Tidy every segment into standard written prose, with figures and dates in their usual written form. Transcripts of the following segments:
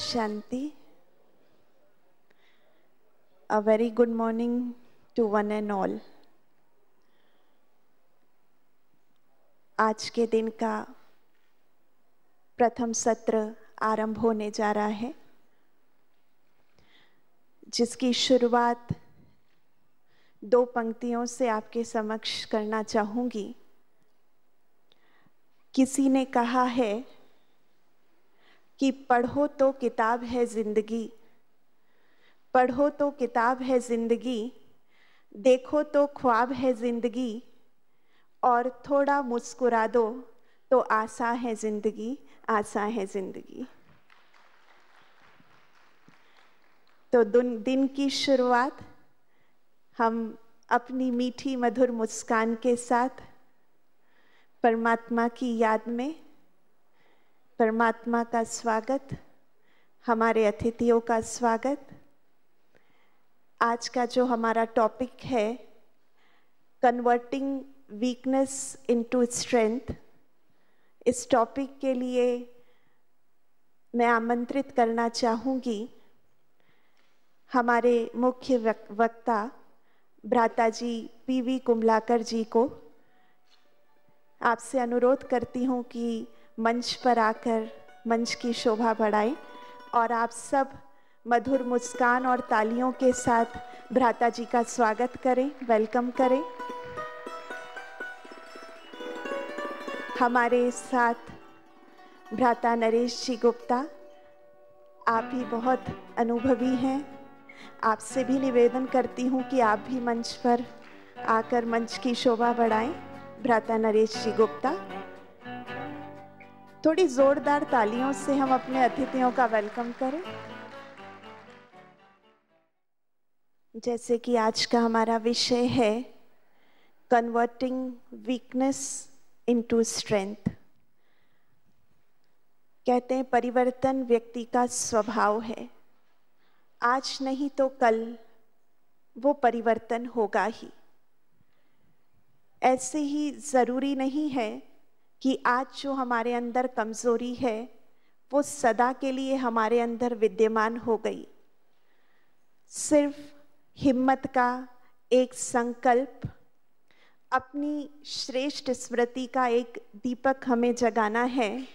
Shanti. A very good morning to one and all. आज के दिन का प्रथम सत्र आरंभ होने जा रहा है, जिसकी शुरुआत दो पंक्तियों से आपके समक्ष करना चाहूंगी। किसी ने कहा है कि पढ़ो तो किताब है जिंदगी, पढ़ो तो किताब है जिंदगी, देखो तो ख्वाब है जिंदगी, और थोड़ा मुस्कुरा दो तो आसा है जिंदगी, आसा है जिंदगी। तो दिन की शुरुआत हम अपनी मीठी मधुर मुस्कान के साथ परमात्मा की याद में, परमात्मा का स्वागत, हमारे अतिथियों का स्वागत। आज का जो हमारा टॉपिक है, कन्वर्टिंग वीकनेस इनटू स्ट्रेंथ, इस टॉपिक के लिए मैं आमंत्रित करना चाहूँगी हमारे मुख्य वक्ता भ्राताजी पीवी कुंभलाकर जी को। आपसे अनुरोध करती हूँ कि मंच पर आकर मंच की शोभा बढ़ाएं और आप सब मधुर मुस्कान और तालियों के साथ भ्राता जी का स्वागत करें, वेलकम करें। हमारे साथ भ्राता नरेश जी गुप्ता, आप भी बहुत अनुभवी हैं। आपसे भी निवेदन करती हूँ कि आप भी मंच पर आकर मंच की शोभा बढ़ाएं। भ्राता नरेश जी गुप्ता, थोड़ी जोरदार तालियों से हम अपने अतिथियों का वेलकम करें। जैसे कि आज का हमारा विषय है कन्वर्टिंग वीकनेस इनटू स्ट्रेंथ। कहते हैं परिवर्तन व्यक्ति का स्वभाव है, आज नहीं तो कल वो परिवर्तन होगा ही। ऐसे ही जरूरी नहीं है कि आज जो हमारे अंदर कमजोरी है वो सदा के लिए हमारे अंदर विद्यमान हो गई। सिर्फ हिम्मत का एक संकल्प, अपनी श्रेष्ठ स्मृति का एक दीपक हमें जगाना है,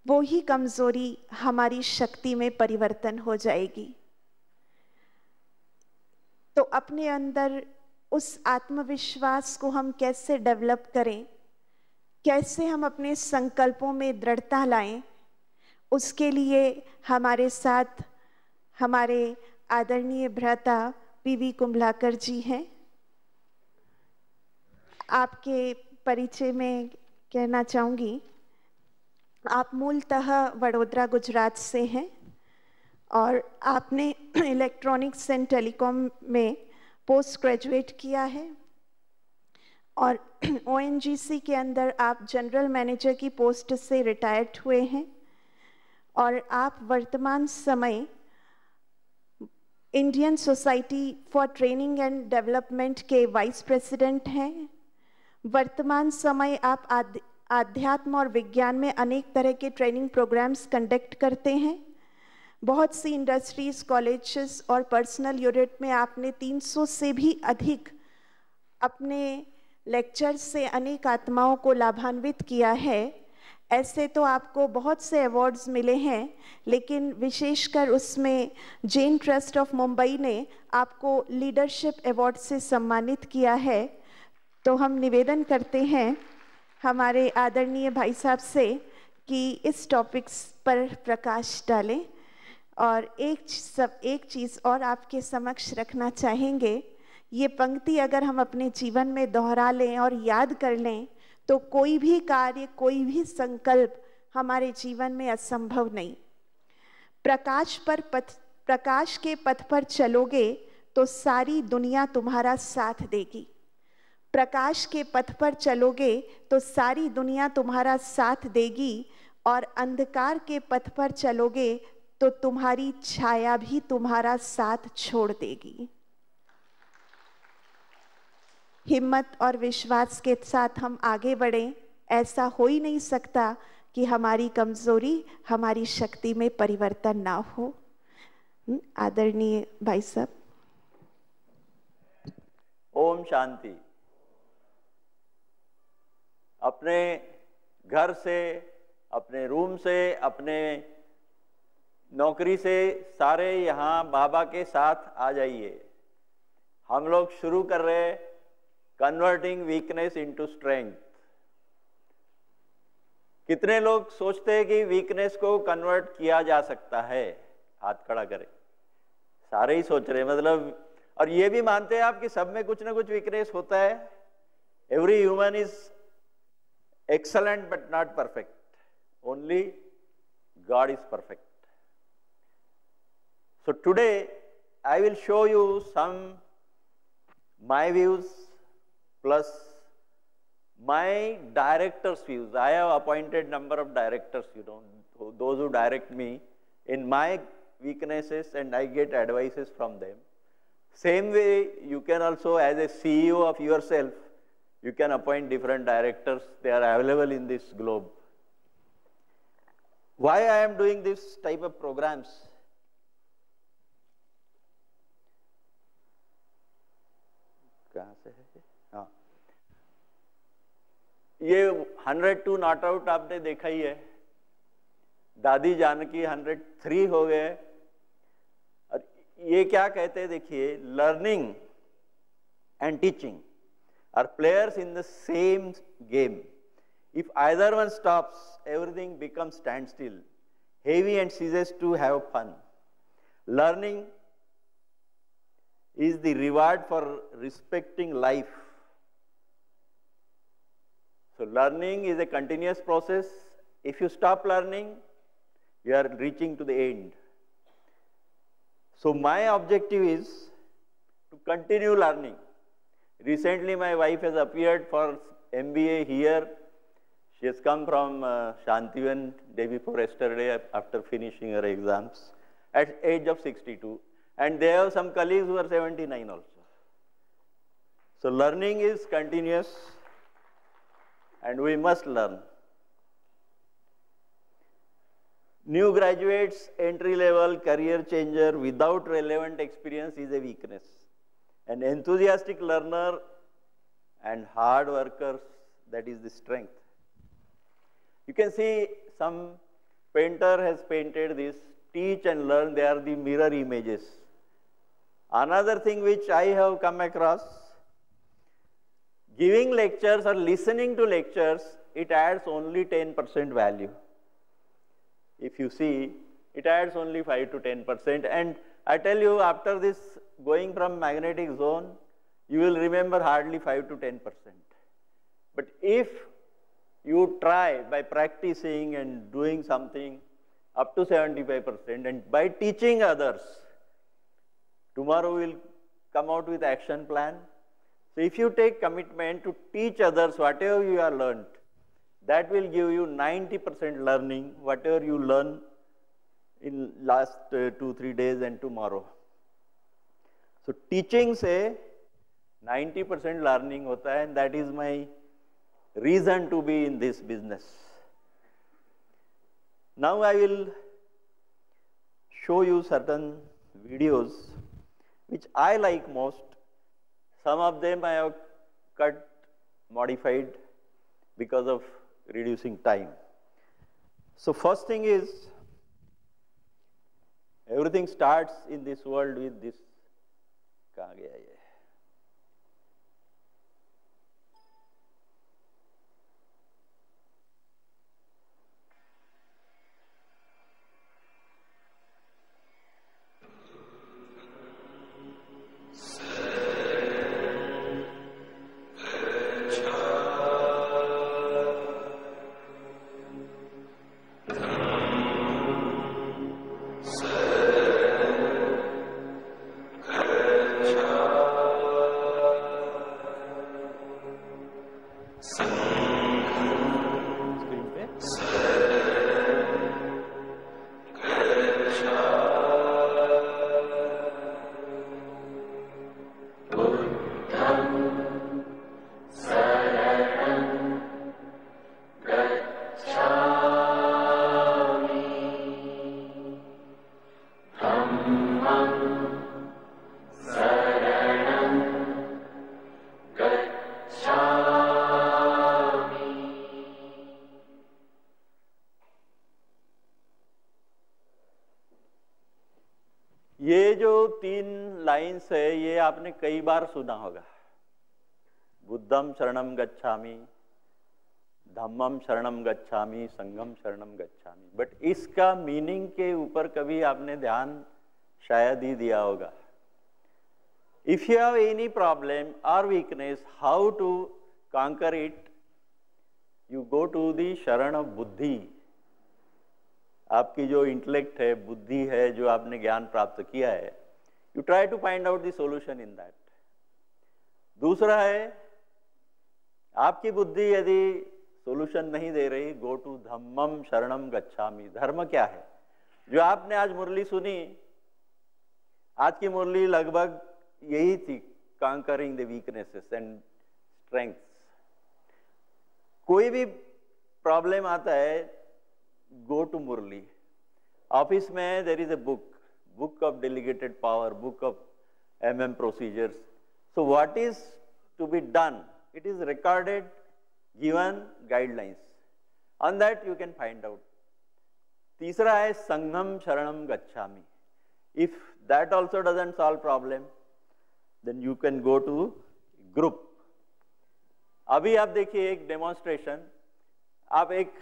वो ही कमजोरी हमारी शक्ति में परिवर्तन हो जाएगी। तो अपने अंदर उस आत्मविश्वास को हम कैसे डेवलप करें, कैसे हम अपने संकल्पों में दृढ़ता लाएं, उसके लिए हमारे साथ हमारे आदरणीय भ्राता पीवी कुंभलाकर जी हैं। आपके परिचय में कहना चाहूँगी, आप मूलतः वडोदरा गुजरात से हैं और आपने इलेक्ट्रॉनिक्स एंड टेलीकॉम में पोस्ट ग्रेजुएट किया है और ओएनजीसी के अंदर आप जनरल मैनेजर की पोस्ट से रिटायर्ड हुए हैं और आप वर्तमान समय Indian society for training and development के वाइस प्रेसिडेंट हैं। वर्तमान समय आप आध्यात्म और विज्ञान में अनेक तरह के ट्रेनिंग प्रोग्राम्स कंडक्ट करते हैं। बहुत सी इंडस्ट्रीज, कॉलेजेस और पर्सनल यूनिट में आपने 300 से भी अधिक अपने लेक्चर से अनेक आत्माओं को लाभान्वित किया है। ऐसे तो आपको बहुत से अवार्ड्स मिले हैं, लेकिन विशेषकर उसमें जैन ट्रस्ट ऑफ मुंबई ने आपको लीडरशिप अवार्ड से सम्मानित किया है। तो हम निवेदन करते हैं हमारे आदरणीय भाई साहब से कि इस टॉपिक्स पर प्रकाश डालें। और एक चीज़ और आपके समक्ष रखना चाहेंगे, ये पंक्ति अगर हम अपने जीवन में दोहरा लें और याद कर लें तो कोई भी कार्य, कोई भी संकल्प हमारे जीवन में असंभव नहीं। प्रकाश के पथ पर चलोगे तो सारी दुनिया तुम्हारा साथ देगी। प्रकाश के पथ पर चलोगे तो सारी दुनिया तुम्हारा साथ देगी और अंधकार के पथ पर चलोगे तो तुम्हारी छाया भी तुम्हारा साथ छोड़ देगी। हिम्मत और विश्वास के साथ हम आगे बढ़ें। ऐसा हो ही नहीं सकता कि हमारी कमजोरी हमारी शक्ति में परिवर्तन ना हो। आदरणीय भाई साहब। ओम शांति। अपने घर से, अपने रूम से, अपने नौकरी से सारे यहाँ बाबा के साथ आ जाइए। हम लोग शुरू कर रहे हैं कन्वर्टिंग वीकनेस इनटू स्ट्रेंथ। कितने लोग सोचते हैं कि वीकनेस को कन्वर्ट किया जा सकता है? हाथ खड़ा करें। सारे ही सोच रहे हैं, मतलब, और ये भी मानते हैं आप कि सब में कुछ ना कुछ वीकनेस होता है। Every human is excellent but not perfect, only God is perfect. So today I will show you some my views plus my director's views. I have appointed number of directors, you know, those who direct me in my weaknesses, and I get advices from them. Same way you can also, as a CEO of yourself, you can appoint different directors. They are available in this globe. Why I am doing this type of programs? कहाँ से है? हाँ, ये 102 not out आपने देखा ही है। दादी जानकी 103 हो गए। और ये क्या कहते हैं, देखिए, learning and teaching are players in the same game. If either one stops, everything becomes stand still, heavy and ceases to have fun. Learning is the reward for respecting life. So learning is a continuous process. If you stop learning, you are reaching to the end. So my objective is to continue learning. Recently my wife has appeared for MBA here. She has come from Shantivan day before yesterday after finishing her exams at age of 62. And they have some colleagues who are 79 also. So learning is continuous and we must learn. New graduates, entry level, career changer without relevant experience is a weakness. An enthusiastic learner and hard workers, that is the strength. You can see some painter has painted this, teach and learn, they are the mirror images. Another thing which I have come across, giving lectures or listening to lectures, it adds only 10% value. If you see, it adds only 5 to 10%. And I tell you, after this going from magnetic zone, you will remember hardly 5 to 10%. But if you try by practicing and doing something up to 75%, and by teaching others, tomorrow we'll come out with action plan. So if you take commitment to teach others whatever you have learned, that will give you 90% learning, whatever you learn in last 2-3 days and tomorrow. So teaching से 90% learning होता है, and that is my reason to be in this business. Now I will show you certain videos which I like most. Some of them I have cut, modified because of reducing time. So first thing is, everything starts in this world with this. कहाँ गया ये? Cha ये जो 3 lines है ये आपने कई बार सुना होगा। बुद्धम शरणम गच्छामि, धम्मम शरणम गच्छामि, संघम शरणम गच्छामि। बट इसका मीनिंग के ऊपर कभी आपने ध्यान शायद ही दिया होगा। If you have any problem or weakness, how to conquer it? You go to the शरण of बुद्धि। आपकी जो इंटेलेक्ट है, बुद्धि है, जो आपने ज्ञान प्राप्त किया है, you try to find out the solution in that। दूसरा है, आपकी बुद्धि यदि सोल्यूशन नहीं दे रही, गो टू धम्मम शरणम गच्छामि। धर्म क्या है? जो आपने आज मुरली सुनी, आज की मुरली लगभग यही थी, conquering the weaknesses and strengths। कोई भी प्रॉब्लम आता है, गो टू मुरली। ऑफिस में there is a book of delegated power, book of MM procedures. So what is to be done, it is recorded, given guidelines, on that you can find out. तीसरा है संघम शरणम गच्छामि। If that also doesn't solve problem, then you can go to group। अभी आप देखिए एक demonstration, आप एक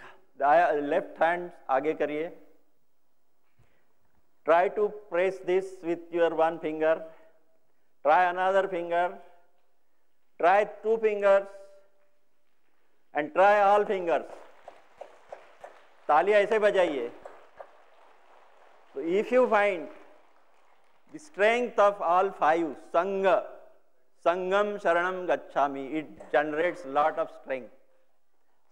लेफ्ट हैंड आगे करिए, try to press this with your 1 finger, try another finger, try 2 fingers and try all fingers. तालियां ऐसे बजाइए। तो if you find the strength of all 5 sangha, sangam sharanam gacchami, it generates lot of strength।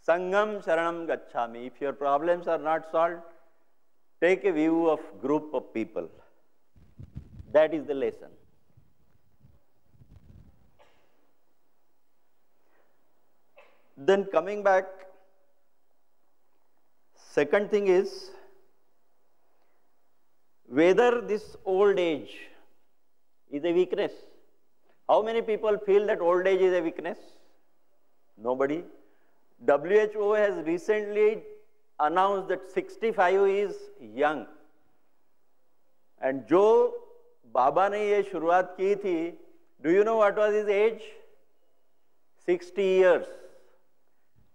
sangam sharanam gacchami। if your problems are not solved, take a view of group of people। that is the lesson। then coming back, second thing is whether this old age is a weakness। How many people feel that old age is a weakness? Nobody। WHO has recently announced that 65 is young। and जो बाबा ने ये शुरुआत की थी, do you know what was his age? 60 years।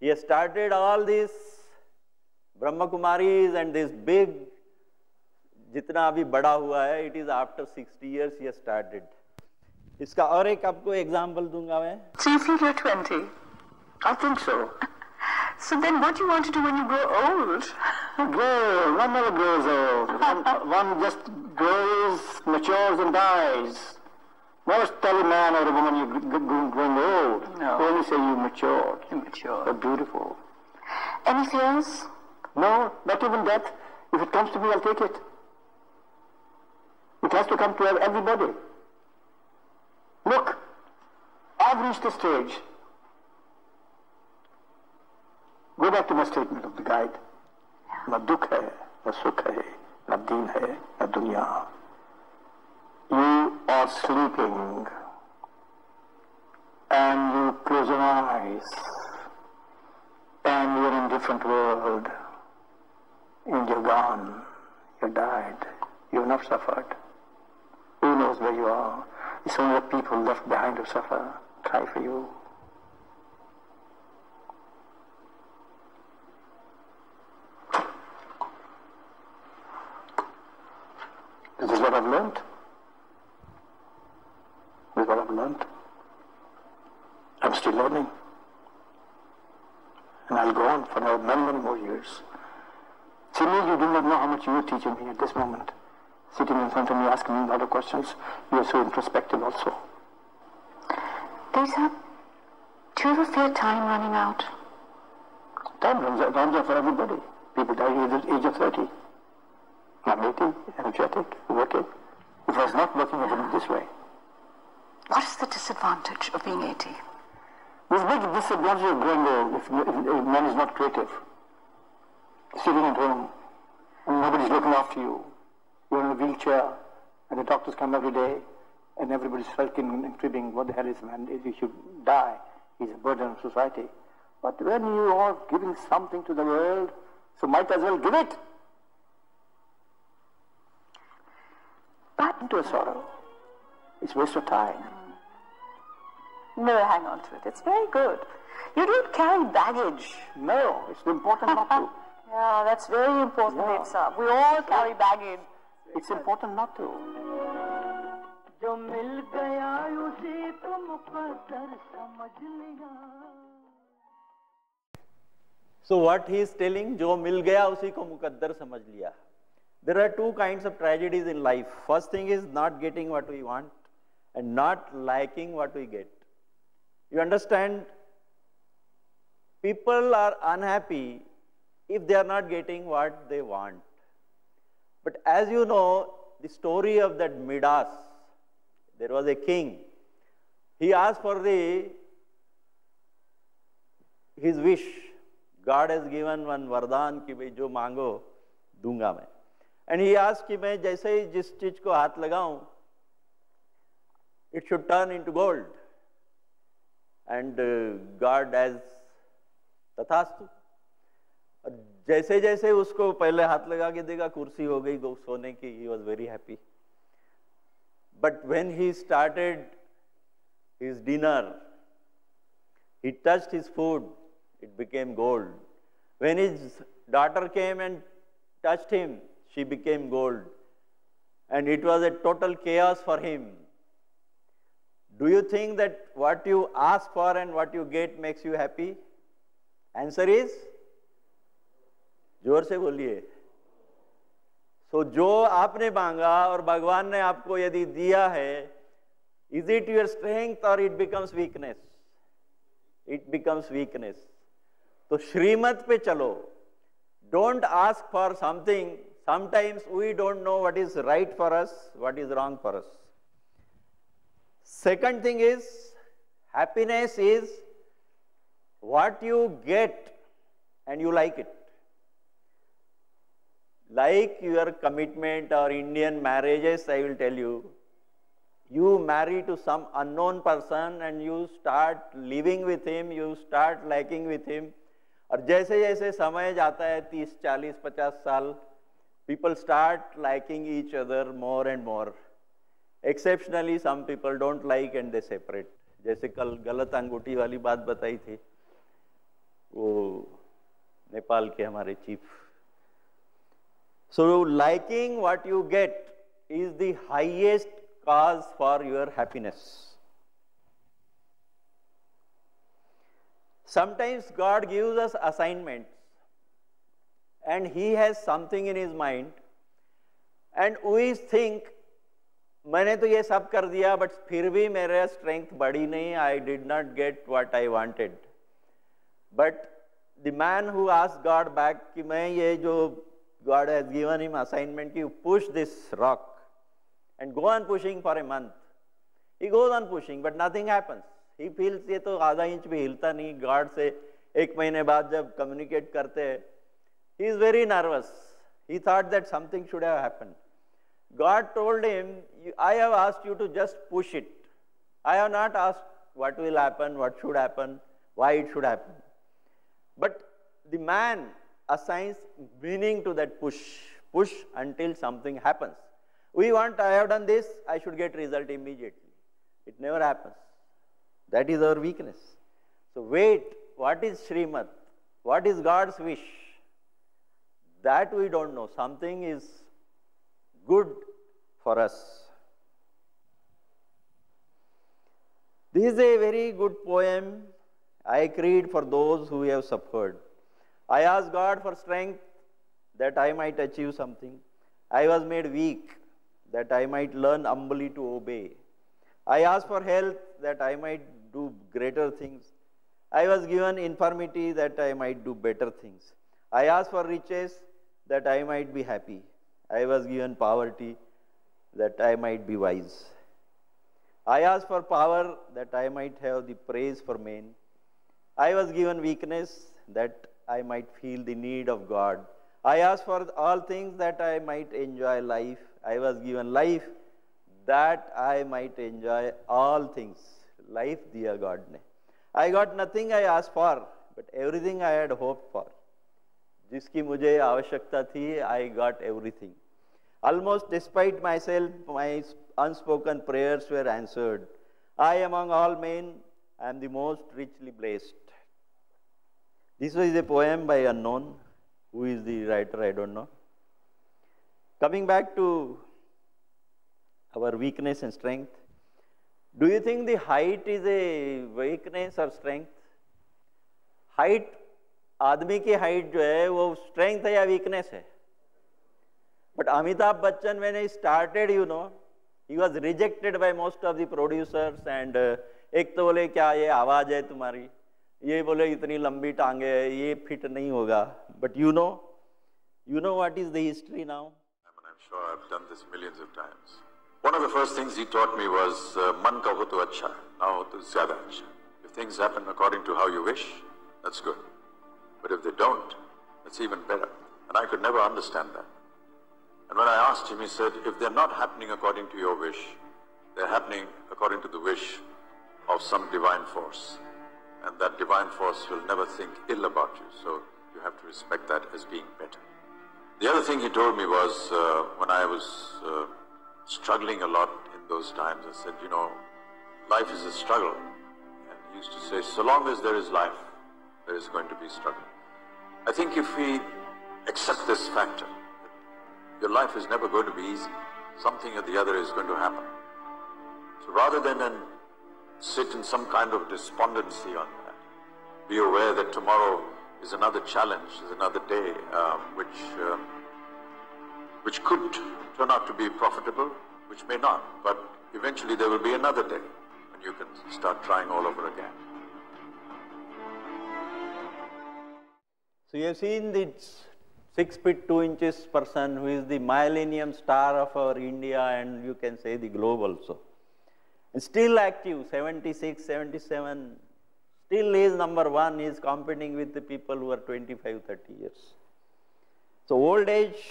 He started all these Brahma Kumaris and this big, जितना अभी बड़ा हुआ है, it is after 60 years he has started। इसका और एक आपको एग्जांपल दूंगा मैं। So you think you're 20? I think so। So then what do you want to do when you grow old? One never grows old। one just grows, matures and dies। Never tell a man or a woman you're growing old। No। Only say you matured। You're mature। You're beautiful। Any fears? No, not even death। If it comes to me, I'll take it। It has to come to everybody। Look, I've reached a stage। Go back to my statement of the guide। न दुख है, न सुख है, न दीन है, न दुनिया। You are sleeping and you close your eyes and you're in a different world and you're gone, you died, you've not suffered। Who knows where you are? It's only the people left behind who suffer, try for you। This is what I've learned। This is what I've learned। I'm still learning। And I'll go on for many, many more years। See me, you do not know how much you are teaching me at this moment। Sitting in front of me, asking me a lot of questions. You are so introspective also। Lisa, do you ever feel time running out? Time runs out for everybody। People die at the age of 30। I'm 80, energetic, working। If I was not working, I wouldn't this way। What is the disadvantage of being 80? There's a big disadvantage of growing old if man is not creative। Sitting at home and nobody's looking after you। You're in a wheelchair and the doctors come every day and everybody's sulking and cribbing, what the hell is man, he should die, he's a burden on society। But when you are giving something to the world, so might as well give it। But into a sorrow. It's waste of time. never hang on to it. It's very good. You don't carry baggage. No, it's important not to. Yeah, that's very important, Yeah. Sir. We all carry baggage. It's important not to. जो मिल गया उसी को मुकद्दर समझ लिया. So what he is telling, जो मिल गया उसी को मुकद्दर समझ लिया. There are two kinds of tragedies in life. First thing is not getting what we want and not liking what we get. You understand? People are unhappy if they are not getting what they want. But as you know, the story of that Midas, there was a king. He asked for his wish. God has given one वरदान कि भाई जो मांगो दूंगा मैं. And he asked कि मैं जैसे ही जिस चीज को हाथ लगाऊं, it should turn into gold. And God has तथास्तु. जैसे जैसे उसको पहले हाथ लगा के देखा कुर्सी हो गई सोने की, he was very happy. But when he started his dinner, he touched his food, it became gold. When his daughter came and touched him, she became gold. And it was a total chaos for him. Do you think that what you ask for and what you get makes you happy? Answer is? जोर से बोलिए. So जो आपने मांगा और भगवान ने आपको यदि दिया है, is it your strength or it becomes weakness? It becomes weakness. तो श्रीमत पे चलो. Don't ask for something. Sometimes we don't know what is right for us, what is wrong for us. Second thing is, happiness is what you get and you like it. Like your commitment or Indian marriages, I will tell you, you marry to some unknown person and you start living with him, you start liking with him. और जैसे जैसे समय जाता है 30, 40, 50 साल, people start liking each other more and more. Exceptionally, some people don't like and they separate. जैसे कल गलत अंगूठी वाली बात बताई थी, वो नेपाल के हमारे chief. So liking what you get is the highest cause for your happiness. Sometimes God gives us assignments and He has something in His mind and we think, मैंने तो ये सब कर दिया but फिर भी मेरा strength बढ़ी नहीं, I did not get what I wanted. But the man who asked God back कि मैं ये जो God has given him assignment, you push this rock and go on pushing for a month. He goes on pushing, but nothing happens. He feels ये तो आधा inch भी हिलता नहीं. God से एक महीने बाद जब communicate करते हैं, he is very nervous. He thought that something should have happened. God told him, I have asked you to just push it. I have not asked what will happen, what should happen, why it should happen. But the man assigns meaning to that push. Push until something happens. We want, I have done this, I should get result immediately. It never happens. That is our weakness. So wait, what is Srimad? What is God's wish? That we don't know. Something is good for us. This is a very good poem I create for those who have suffered. I asked God for strength that I might achieve something. I was made weak that I might learn humbly to obey. I asked for health that I might do greater things. I was given infirmity that I might do better things. I asked for riches that I might be happy. I was given poverty that I might be wise. I asked for power that I might have the praise for men. I was given weakness that I might feel the need of God. I asked for all things that I might enjoy life. I was given life that I might enjoy all things. Life diya God ne. I got nothing I asked for, but everything I had hoped for. जिसकी मुझे आवश्यकता थी, I got everything. Almost despite myself, my unspoken prayers were answered. I among all men am the most richly blessed. This was a poem by unknown. Who is the writer? I don't know. Coming back to our weakness and strength, do you think the height is a weakness or strength? Height, आदमी की height जो है वो strength है या weakness है? But Amitabh Bachchan, when he started, you know, he was rejected by most of the producers and एक तो बोले क्या ये आवाज है तुम्हारी, ये बोले इतनी लंबी टांगे है, ये फिट नहीं होगा. But you know what is the history now? I'm sure I've done this millions of times. One of the first things he taught me was man ka ho to acha, na ho to zyada acha. If things happen according to how you wish, that's good. But if they don't, that's even better. And I could never understand that. And when I asked him, he said, if they're not happening according to your wish, they're happening according to the wish of some divine force. And that divine force will never think ill about you. So you have to respect that as being better. The other thing he told me was, when I was struggling a lot in those times, I said, you know, life is a struggle. And he used to say, so long as there is life, there is going to be struggle. I think if we accept this factor, your life is never going to be easy. Something or the other is going to happen. So rather than sit in some kind of despondency on that, be aware that tomorrow is another challenge, is another day, which could turn out to be profitable, which may not, but eventually there will be another day when you can start trying all over again. So you have seen this 6 feet 2 inches person who is the millennium star of our India and you can say the globe also. And still active, 76, 77, still is number one, he is competing with the people who are 25, 30 years. So old age,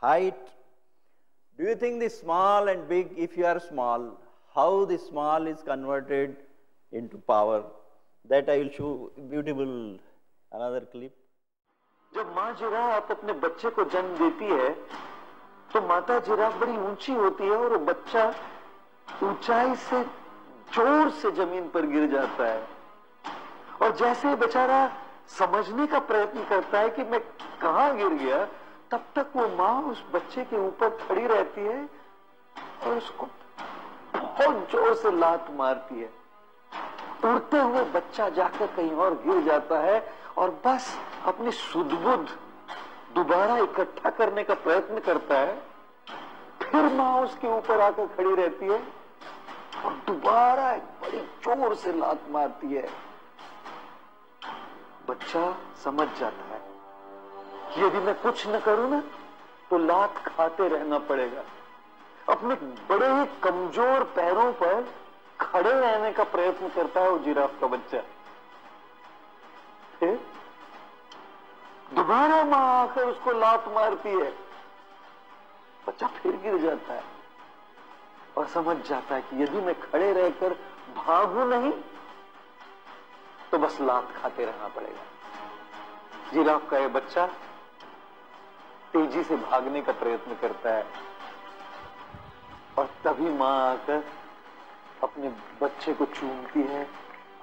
height, do you think the small and big, if you are small, how the small is converted into power? That I will show beautiful another clip. जब माँ giraffe अपने बच्चे को जन्म देती है तो माता जिराफ बड़ी ऊंची होती है और वो बच्चा ऊंचाई से जोर से जमीन पर गिर जाता है और जैसे बेचारा समझने का प्रयत्न करता है कि मैं कहाँ गिर गया, तब तक वो माँ उस बच्चे के ऊपर खड़ी रहती है और उसको बहुत जोर से लात मारती है. उड़ते हुए बच्चा जाकर कहीं और गिर जाता है और बस अपनी सुध-बुध दोबारा इकट्ठा करने का प्रयत्न करता है. फिर माँ उसके ऊपर आकर खड़ी रहती है और दोबारा बड़ी जोर से लात मारती है. बच्चा समझ जाता है कि यदि मैं कुछ न करूं ना तो लात खाते रहना पड़ेगा. अपने बड़े ही कमजोर पैरों पर खड़े रहने का प्रयत्न करता है वो जिराफ का बच्चा. फिर दोबारा मां आकर उसको लात मारती है, बच्चा फिर गिर जाता है और समझ जाता है कि यदि मैं खड़े रहकर भागूं नहीं तो बस लात खाते रहना पड़ेगा. जिराफ का ये बच्चा तेजी से भागने का प्रयत्न करता है और तभी मां आकर अपने बच्चे को चूमती है,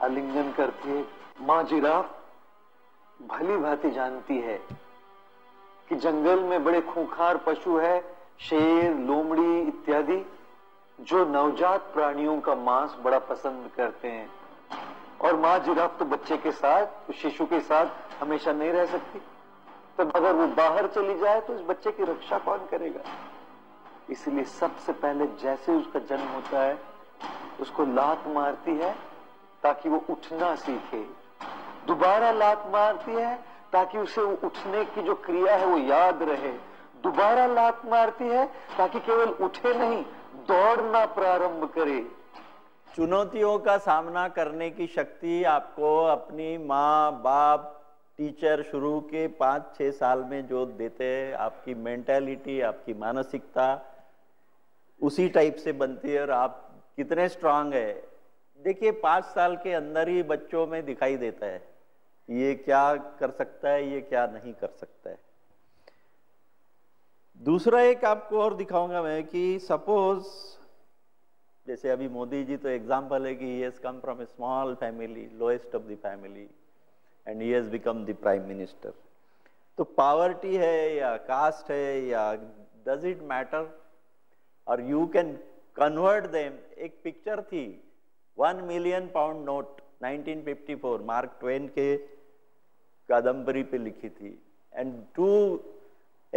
आलिंगन करती है. मां जिराफ भली भांति जानती है कि जंगल में बड़े खूंखार पशु है, शेर, लोमड़ी इत्यादि, जो नवजात प्राणियों का मांस बड़ा पसंद करते हैं. और मां जिराफ तो बच्चे के साथ, शिशु के साथ हमेशा नहीं रह सकती. तब अगर वो बाहर चली जाए तो इस बच्चे की रक्षा कौन करेगा? इसलिए सबसे पहले जैसे उसका जन्म होता है उसको लात मारती है ताकि वो उठना सीखे. दोबारा लात मारती है ताकि उसे उठने की जो क्रिया है वो याद रहे. दोबारा लात मारती है ताकि केवल उठे नहीं, दौड़ना प्रारंभ करे. चुनौतियों का सामना करने की शक्ति आपको अपनी माँ, बाप, टीचर शुरू के 5-6 साल में जो देते हैं, आपकी मेंटालिटी, आपकी मानसिकता उसी टाइप से बनती है और आप कितने स्ट्रांग है. देखिए 5 साल के अंदर ही बच्चों में दिखाई देता है ये क्या कर सकता है, ये क्या नहीं कर सकता है. दूसरा एक आपको और दिखाऊंगा मैं कि सपोज जैसे अभी मोदी जी तो एग्जाम्पल है कि he has come from A small family, lowest of the family, and he has become the prime minister. तो पावर्टी है या कास्ट है या डज इट मैटर, और यू कैन कन्वर्ट देम। एक पिक्चर थी 1 million pound note 1954, mark Twain के कादम्बरी पे लिखी थी, and 2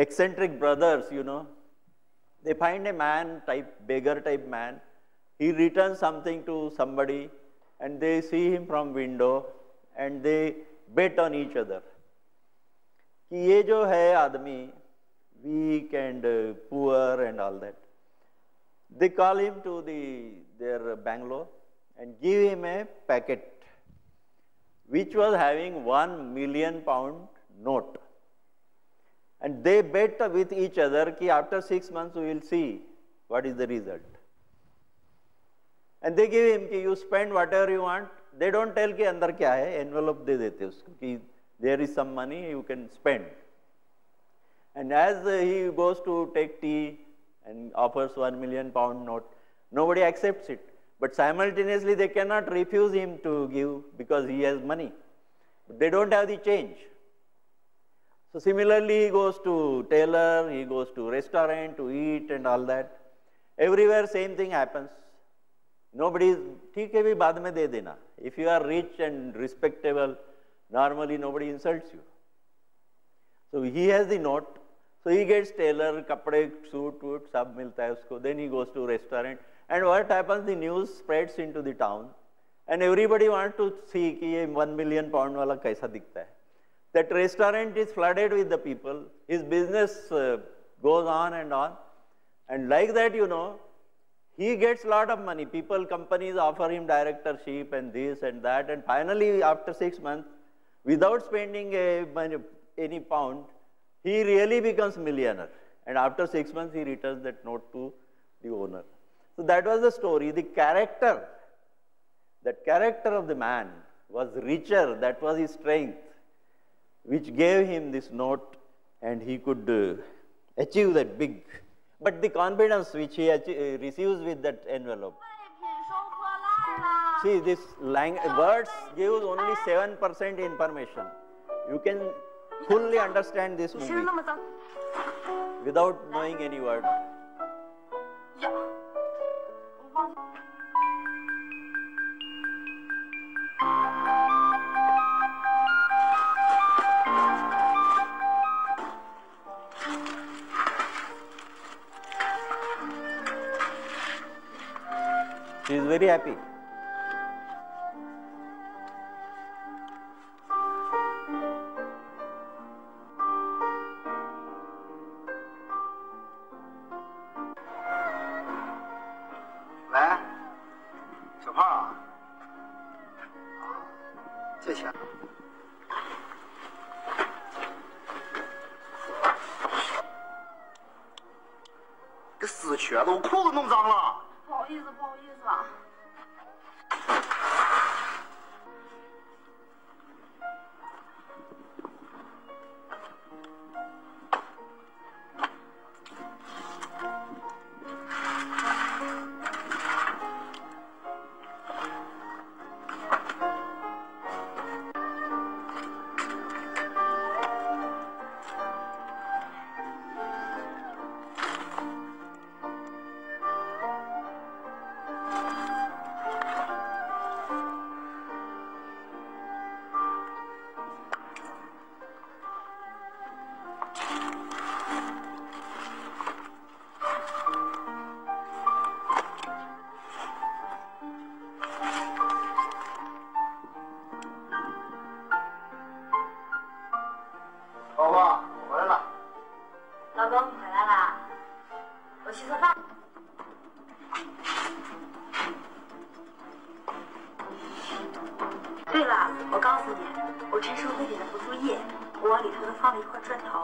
eccentric brothers, you know, they find a man type, beggar type man, he returns something to somebody and they see him from window and they bet on each other कि ये जो है आदमी weak and poor and all that, they call him to their bungalow and give him a packet which was having 1 million pound note. And they bet with each other कि after 6 months we will see what is the result. And they give him कि you spend whatever you want. They don't tell कि अंदर क्या है, envelope दे देते उसको कि there is some money you can spend. And as he goes to take tea and offers 1 million pound note, nobody accepts it. But simultaneously they cannot refuse him to give because he has money. But they don't have the change. So similarly, he goes to tailor, he goes to restaurant to eat and all that. Everywhere same thing happens. Nobody is, ठीक है भी बाद में दे देना. If you are rich and respectable, normally nobody insults you. So he has the note. So he gets tailor, कपड़े, suit, सब मिलता है उसको. Then he goes to restaurant. And what happens? The news spreads into the town. And everybody wants to see कि ये 1 million pound वाला कैसा दिखता है. That restaurant is flooded with the people, his business goes on, and like that, you know, he gets lot of money. People, companies offer him directorship and this and that, and finally after 6 months, without spending any pound, he really becomes millionaire, and after 6 months he returns that note to the owner. So that was the story. The character, that character of the man was richer, that was his strength, which gave him this note, and he could achieve that big. But the confidence which he receives with that envelope. See, this words gives only 7% information. You can fully understand this movie without knowing any word. She is very happy.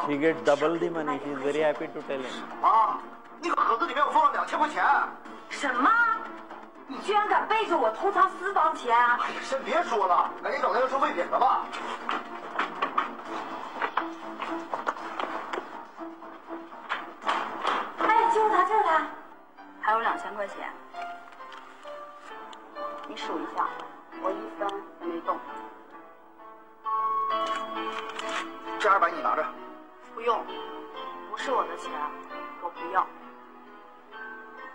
She gets double the money. She is very happy to tell him. 妈，那个盒子里面我放了2000块钱。什么？你居然敢背着我偷藏私房钱？哎呀，先别说了，赶紧找那个收废品的吧。是我的钱，我不要。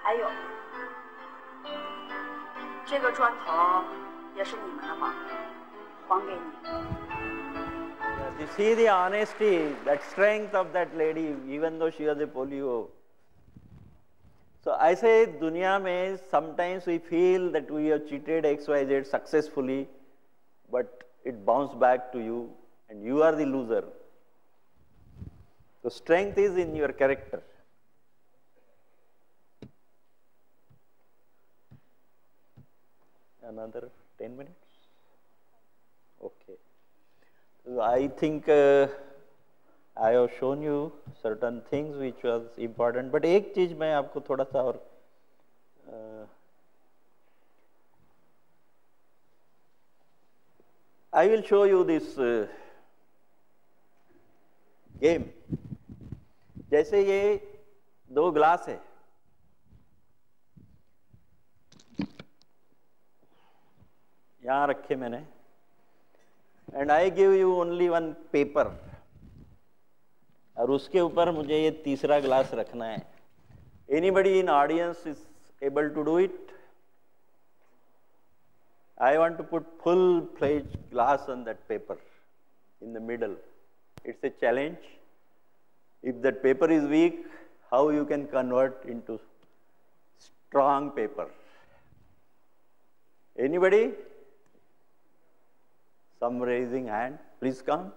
还有，这个砖头也是你们的吗？还给你。You see the honesty, that strength of that lady, even though she was a polio. So I say, दुनिया में sometimes we feel that we have cheated XYZ successfully, but it bounced back to you, and you are the loser. The strength is in your character. Another 10 minutes? Okay. So I think I have shown you certain things which was important, but एक चीज मैं आपको थोड़ा सा और I will show you this game. जैसे ये 2 glass है, यहाँ रखे मैंने, and I give you only one paper. और उसके ऊपर मुझे ये तीसरा ग्लास रखना है. Anybody in audience is able to do it? I want to put full-fledged glass on that paper in the middle. It's a challenge. If that paper is weak, how you can convert into strong paper? Anybody? Some raising hand. Please come.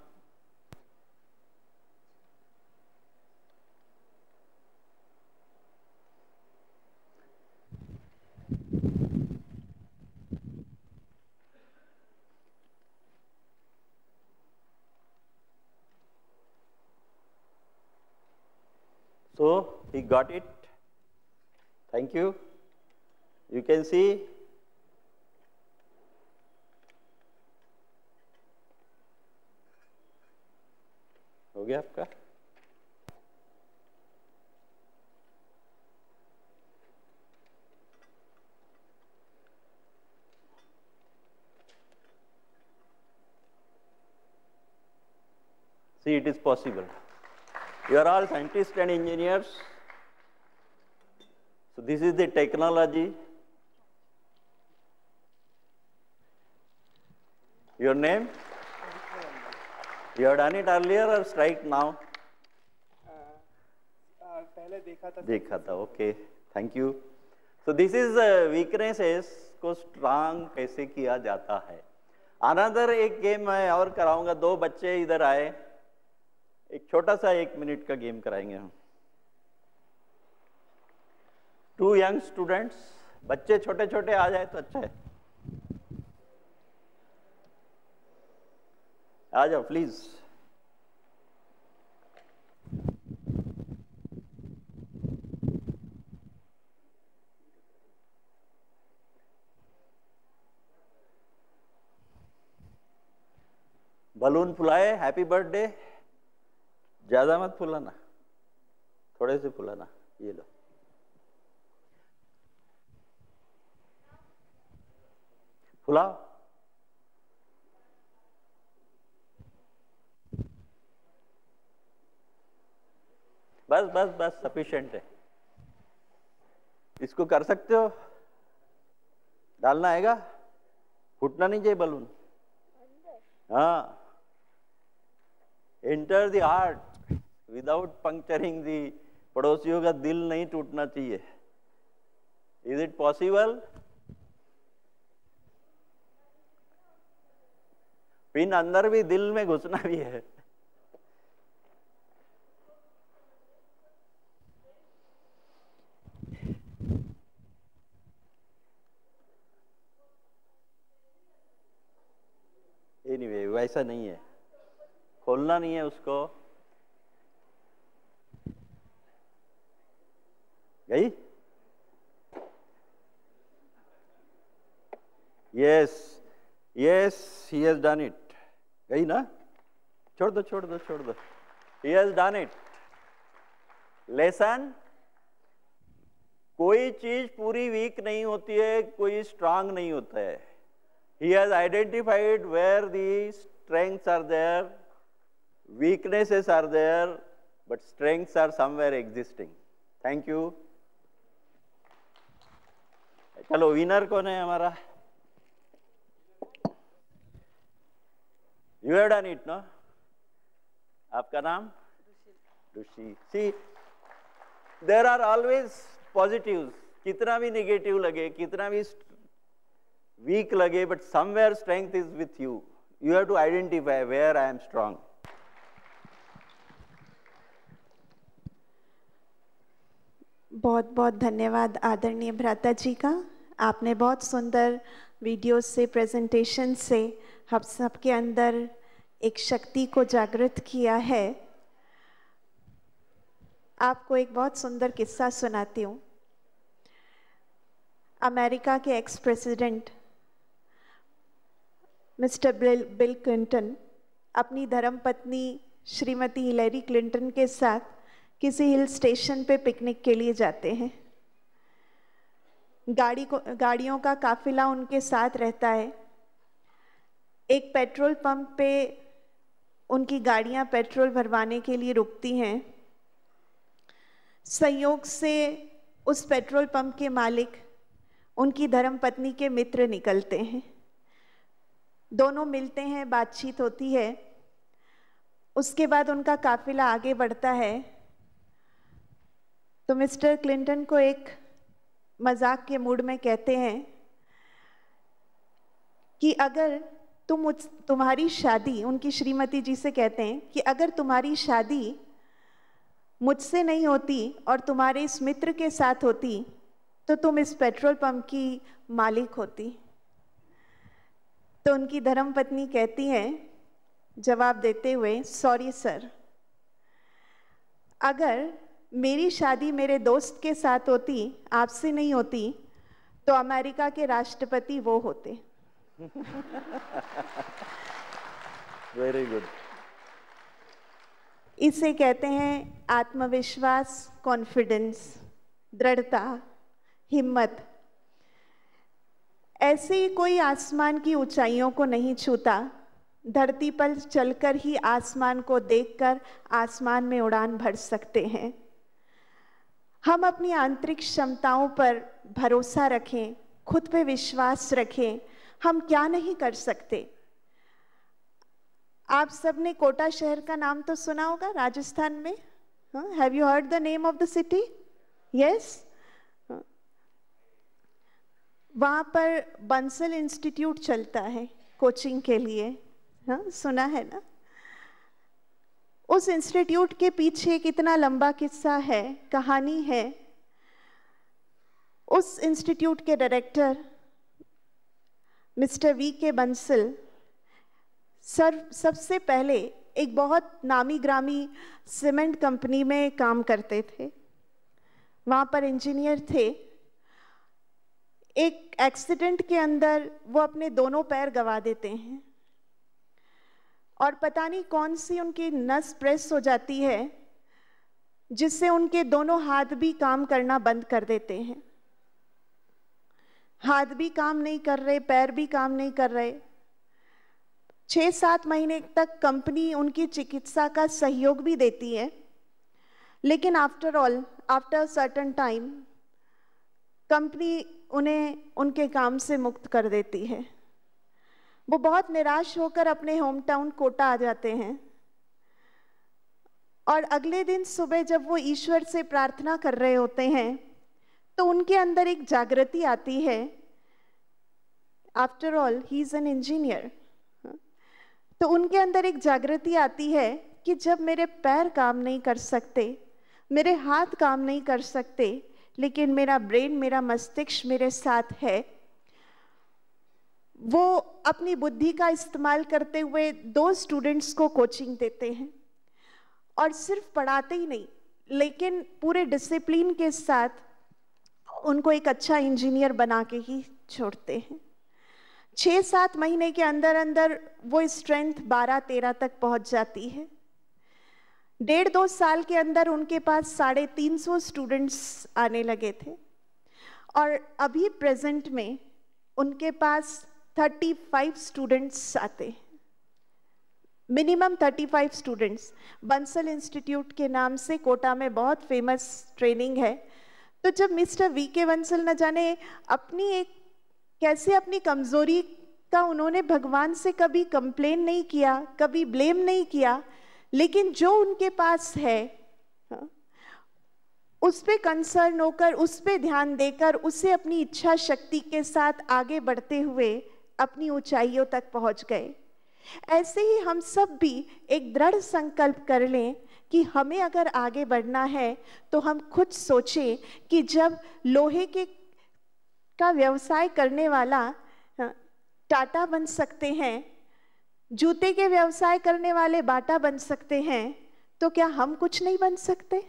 So, he got it. Thank you. You can see हो गया आपका? See, it is possible. You are all scientists and engineers. So this is the technology. Your name? You have done it earlier or strike now? पहले देखा था. देखा था. Okay. Thank you. So this is weaknesses को strong कैसे किया जाता है. Another एक गेम मैं और कराऊंगा. 2 बच्चे इधर आए. एक छोटा सा 1 मिनट का गेम कराएंगे हम. 2 young students. बच्चे छोटे छोटे आ जाए तो अच्छा है. आ जाओ प्लीज. बलून फुलाए. Happy birthday. ज्यादा मत फुलाना, थोड़े से फुलाना. ये लो. फुलाओ. बस बस बस सफिशिएंट है. इसको कर सकते हो. डालना आएगा. फूटना नहीं चाहिए बलून. हाँ. एंटर द हार्ट विदाउट पंक्चरिंग दी. पड़ोसियों का दिल नहीं टूटना चाहिए. Is it possible? पिन अंदर भी दिल में घुसना भी है. एनीवे वैसा नहीं है. खोलना नहीं है उसको. गई? Yes yes, he has done it. गई ना? छोड़ दो छोड़ दो छोड़ दो. He has done it. Lesson, कोई चीज पूरी वीक नहीं होती है, कोई स्ट्रांग नहीं होता है. He has identified where the strengths are there, weaknesses are there, but strengths are somewhere existing. Thank you. चलो विनर कौन है हमारा? You have done it, no? आपका नाम? Rushi. See, there are always positives. कितना भी negative लगे, कितना भी weak लगे, but somewhere strength is with you. You have to identify where I am strong. बहुत बहुत धन्यवाद आदरणीय भ्राता जी का. आपने बहुत सुंदर वीडियो से, प्रेजेंटेशन से हम सबके अंदर एक शक्ति को जागृत किया है. आपको एक बहुत सुंदर किस्सा सुनाती हूँ. अमेरिका के ex president mister bill Clinton अपनी धर्मपत्नी श्रीमती हिलेरी क्लिंटन के साथ किसी हिल स्टेशन पे पिकनिक के लिए जाते हैं. गाड़ियों का काफिला उनके साथ रहता है. एक पेट्रोल पंप पे उनकी गाड़ियां पेट्रोल भरवाने के लिए रुकती हैं. संयोग से उस पेट्रोल पंप के मालिक उनकी धर्मपत्नी के मित्र निकलते हैं. दोनों मिलते हैं, बातचीत होती है. उसके बाद उनका काफिला आगे बढ़ता है तो मिस्टर क्लिंटन को एक मजाक के मूड में कहते हैं कि अगर तुम्हारी शादी, उनकी श्रीमती जी से कहते हैं कि अगर तुम्हारी शादी मुझसे नहीं होती और तुम्हारे इस मित्र के साथ होती तो तुम इस पेट्रोल पंप की मालिक होती. तो उनकी धर्मपत्नी कहती हैं जवाब देते हुए, सॉरी सर, अगर मेरी शादी मेरे दोस्त के साथ होती, आपसे नहीं होती, तो अमेरिका के राष्ट्रपति वो होते. Very good. इसे कहते हैं आत्मविश्वास, कॉन्फिडेंस, दृढ़ता, हिम्मत. ऐसे ही कोई आसमान की ऊंचाइयों को नहीं छूता. धरती पर चलकर ही आसमान को देखकर आसमान में उड़ान भर सकते हैं. हम अपनी आंतरिक क्षमताओं पर भरोसा रखें, खुद पे विश्वास रखें. हम क्या नहीं कर सकते. आप सबने कोटा शहर का नाम तो सुना होगा, राजस्थान में. Have you heard the name of the city? Yes. वहाँ पर बंसल इंस्टीट्यूट चलता है कोचिंग के लिए. हाँ, सुना है ना. उस इंस्टीट्यूट के पीछे कितना लंबा किस्सा है, कहानी है. उस इंस्टीट्यूट के डायरेक्टर मिस्टर V.K. बंसल सबसे पहले एक बहुत नामी ग्रामी सीमेंट कंपनी में काम करते थे. वहाँ पर इंजीनियर थे. एक एक्सीडेंट के अंदर वो अपने दोनों पैर गंवा देते हैं और पता नहीं कौन सी उनकी नस प्रेस हो जाती है जिससे उनके दोनों हाथ भी काम करना बंद कर देते हैं. हाथ भी काम नहीं कर रहे, पैर भी काम नहीं कर रहे. 6-7 महीने तक कंपनी उनकी चिकित्सा का सहयोग भी देती है, लेकिन आफ्टर सर्टेन टाइम कंपनी उन्हें उनके काम से मुक्त कर देती है. वो बहुत निराश होकर अपने होम टाउन कोटा आ जाते हैं और अगले दिन सुबह जब वो ईश्वर से प्रार्थना कर रहे होते हैं तो उनके अंदर एक जागृति आती है. After all he is an engineer. तो उनके अंदर एक जागृति आती है कि जब मेरे पैर काम नहीं कर सकते, मेरे हाथ काम नहीं कर सकते, लेकिन मेरा ब्रेन, मेरा मस्तिष्क मेरे साथ है. वो अपनी बुद्धि का इस्तेमाल करते हुए 2 स्टूडेंट्स को कोचिंग देते हैं और सिर्फ पढ़ाते ही नहीं, लेकिन पूरे डिसिप्लिन के साथ उनको एक अच्छा इंजीनियर बना के ही छोड़ते हैं. 6-7 महीने के अंदर अंदर वो स्ट्रेंथ 12-13 तक पहुंच जाती है. 1.5-2 साल के अंदर उनके पास 350 स्टूडेंट्स आने लगे थे और अभी प्रेजेंट में उनके पास 35 स्टूडेंट्स आते हैं. Minimum 35 students. बंसल इंस्टीट्यूट के नाम से कोटा में बहुत फेमस ट्रेनिंग है। तो जब मिस्टर वी के बंसल न जाने कैसे अपनी कमजोरी का उन्होंने भगवान से कभी कंप्लेन नहीं किया, कभी ब्लेम नहीं किया, लेकिन जो उनके पास है उस पे कंसर्न होकर, उस पे ध्यान देकर, उसे अपनी इच्छा शक्ति के साथ आगे बढ़ते हुए अपनी ऊंचाइयों तक पहुंच गए। ऐसे ही हम सब भी एक दृढ़ संकल्प कर लें कि हमें अगर आगे बढ़ना है तो हम खुद सोचें कि जब लोहे का व्यवसाय करने वाला टाटा बन सकते हैं, जूते के व्यवसाय करने वाले बाटा बन सकते हैं, तो क्या हम कुछ नहीं बन सकते?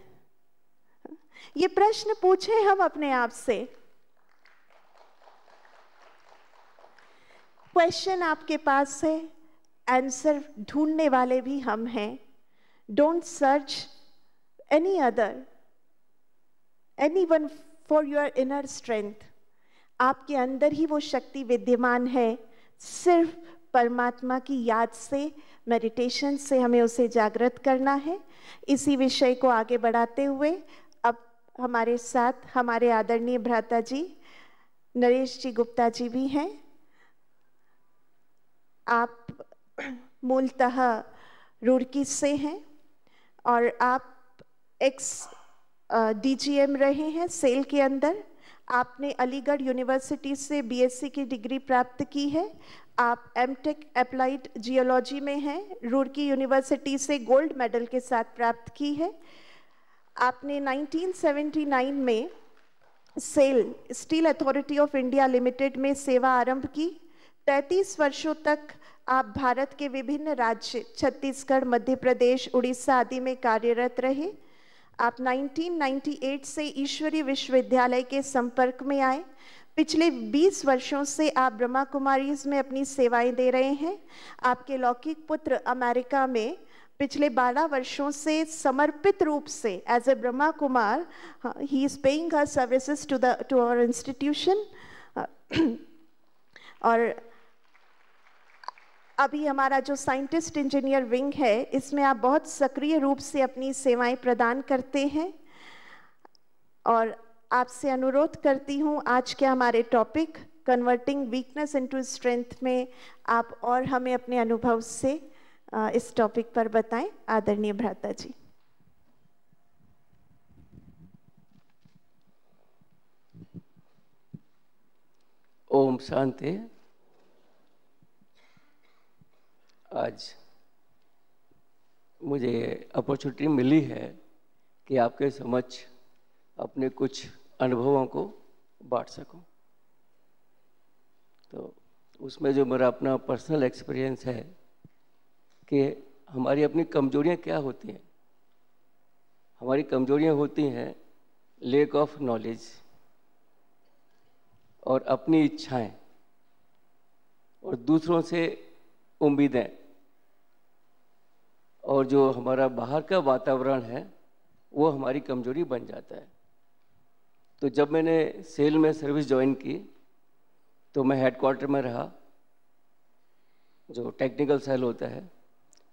ये प्रश्न पूछें हम अपने आप से। क्वेश्चन आपके पास है, आंसर ढूंढने वाले भी हम हैं। Don't search any other, anyone for your inner strength. आपके अंदर ही वो शक्ति विद्यमान है। सिर्फ परमात्मा की याद से, मेडिटेशन से हमें उसे जागृत करना है। इसी विषय को आगे बढ़ाते हुए अब हमारे साथ हमारे आदरणीय भ्राता जी नरेश जी गुप्ता जी भी हैं। आप मूलतः रुड़की से हैं और आप एक्स DGM रहे हैं सेल के अंदर। आपने अलीगढ़ यूनिवर्सिटी से BSc की डिग्री प्राप्त की है। आप M.Tech अप्लाइड जियोलॉजी में हैं, रुड़की यूनिवर्सिटी से गोल्ड मेडल के साथ प्राप्त की है। आपने 1979 में SAIL steel authority of India limited में सेवा आरंभ की। 33 वर्षों तक आप भारत के विभिन्न राज्य छत्तीसगढ़, मध्य प्रदेश, उड़ीसा आदि में कार्यरत रहे। आप 1998 से ईश्वरीय विश्वविद्यालय के संपर्क में आए। पिछले 20 वर्षों से आप ब्रह्मा कुमारीज में अपनी सेवाएं दे रहे हैं। आपके लौकिक पुत्र अमेरिका में पिछले 12 वर्षों से समर्पित रूप से as a Brahma Kumar he is paying her services to our institution. और अभी हमारा जो साइंटिस्ट इंजीनियर विंग है, इसमें आप बहुत सक्रिय रूप से अपनी सेवाएं प्रदान करते हैं। और आपसे अनुरोध करती हूं, आज के हमारे topic converting weakness into strength में आप और हमें अपने अनुभव से इस टॉपिक पर बताएं। आदरणीय भ्राता जी। ओम शांति। आज मुझे अपॉर्चुनिटी मिली है कि आपके समक्ष अपने कुछ अनुभवों को बांट सकूं। तो उसमें जो मेरा अपना पर्सनल एक्सपीरियंस है कि हमारी अपनी कमजोरियां क्या होती हैं। हमारी कमजोरियां होती हैं लेक ऑफ नॉलेज और अपनी इच्छाएं और दूसरों से उम्मीदें, और जो हमारा बाहर का वातावरण है वो हमारी कमजोरी बन जाता है। तो जब मैंने सेल में सर्विस ज्वाइन की तो मैं हेडक्वार्टर में रहा, जो टेक्निकल सेल होता है।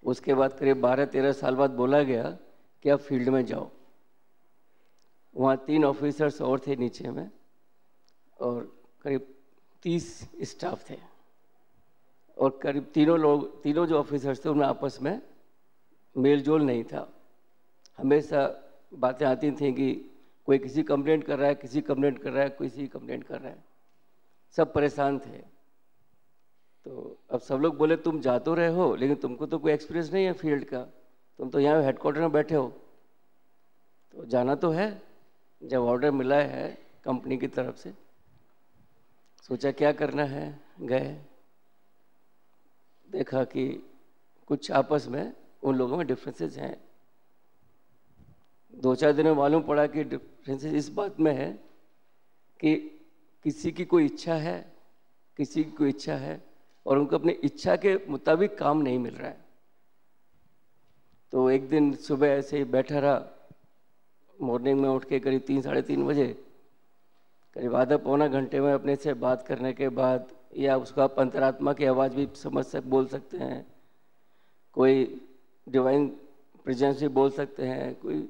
उसके बाद करीब 12-13 साल बाद बोला गया कि आप फील्ड में जाओ। वहाँ 3 ऑफिसर्स और थे नीचे में और करीब 30 स्टाफ थे, और करीब तीनों जो ऑफिसर्स थे उनमें आपस में मेल जोल नहीं था। हमेशा बातें आती थी कि कोई किसी कंप्लेंट कर रहा है, किसी कंप्लेंट कर रहा है, किसी कंप्लेंट कर रहा है। सब परेशान थे। तो अब सब लोग बोले तुम जा तो रहे हो लेकिन तुमको तो कोई एक्सपीरियंस नहीं है फील्ड का, तुम तो यहाँ हेडक्वार्टर में बैठे हो, तो जाना तो है। जब ऑर्डर मिला है कंपनी की तरफ से, सोचा क्या करना है। गए, देखा कि कुछ आपस में उन लोगों में डिफरेंसेस हैं। 2-4 दिन में मालूम पड़ा कि डिफरेंसेस इस बात में है कि किसी की कोई इच्छा है, किसी की कोई इच्छा है और उनको अपनी इच्छा के मुताबिक काम नहीं मिल रहा है। तो एक दिन सुबह ऐसे ही बैठा रहा, मॉर्निंग में उठ के करीब 3-3:30 बजे, करीब आधा-पौना घंटे में अपने से बात करने के बाद, या उसको आप अंतरात्मा की आवाज़ भी समझ बोल सकते हैं, कोई डिवाइन प्रेजेंस भी बोल सकते हैं, कोई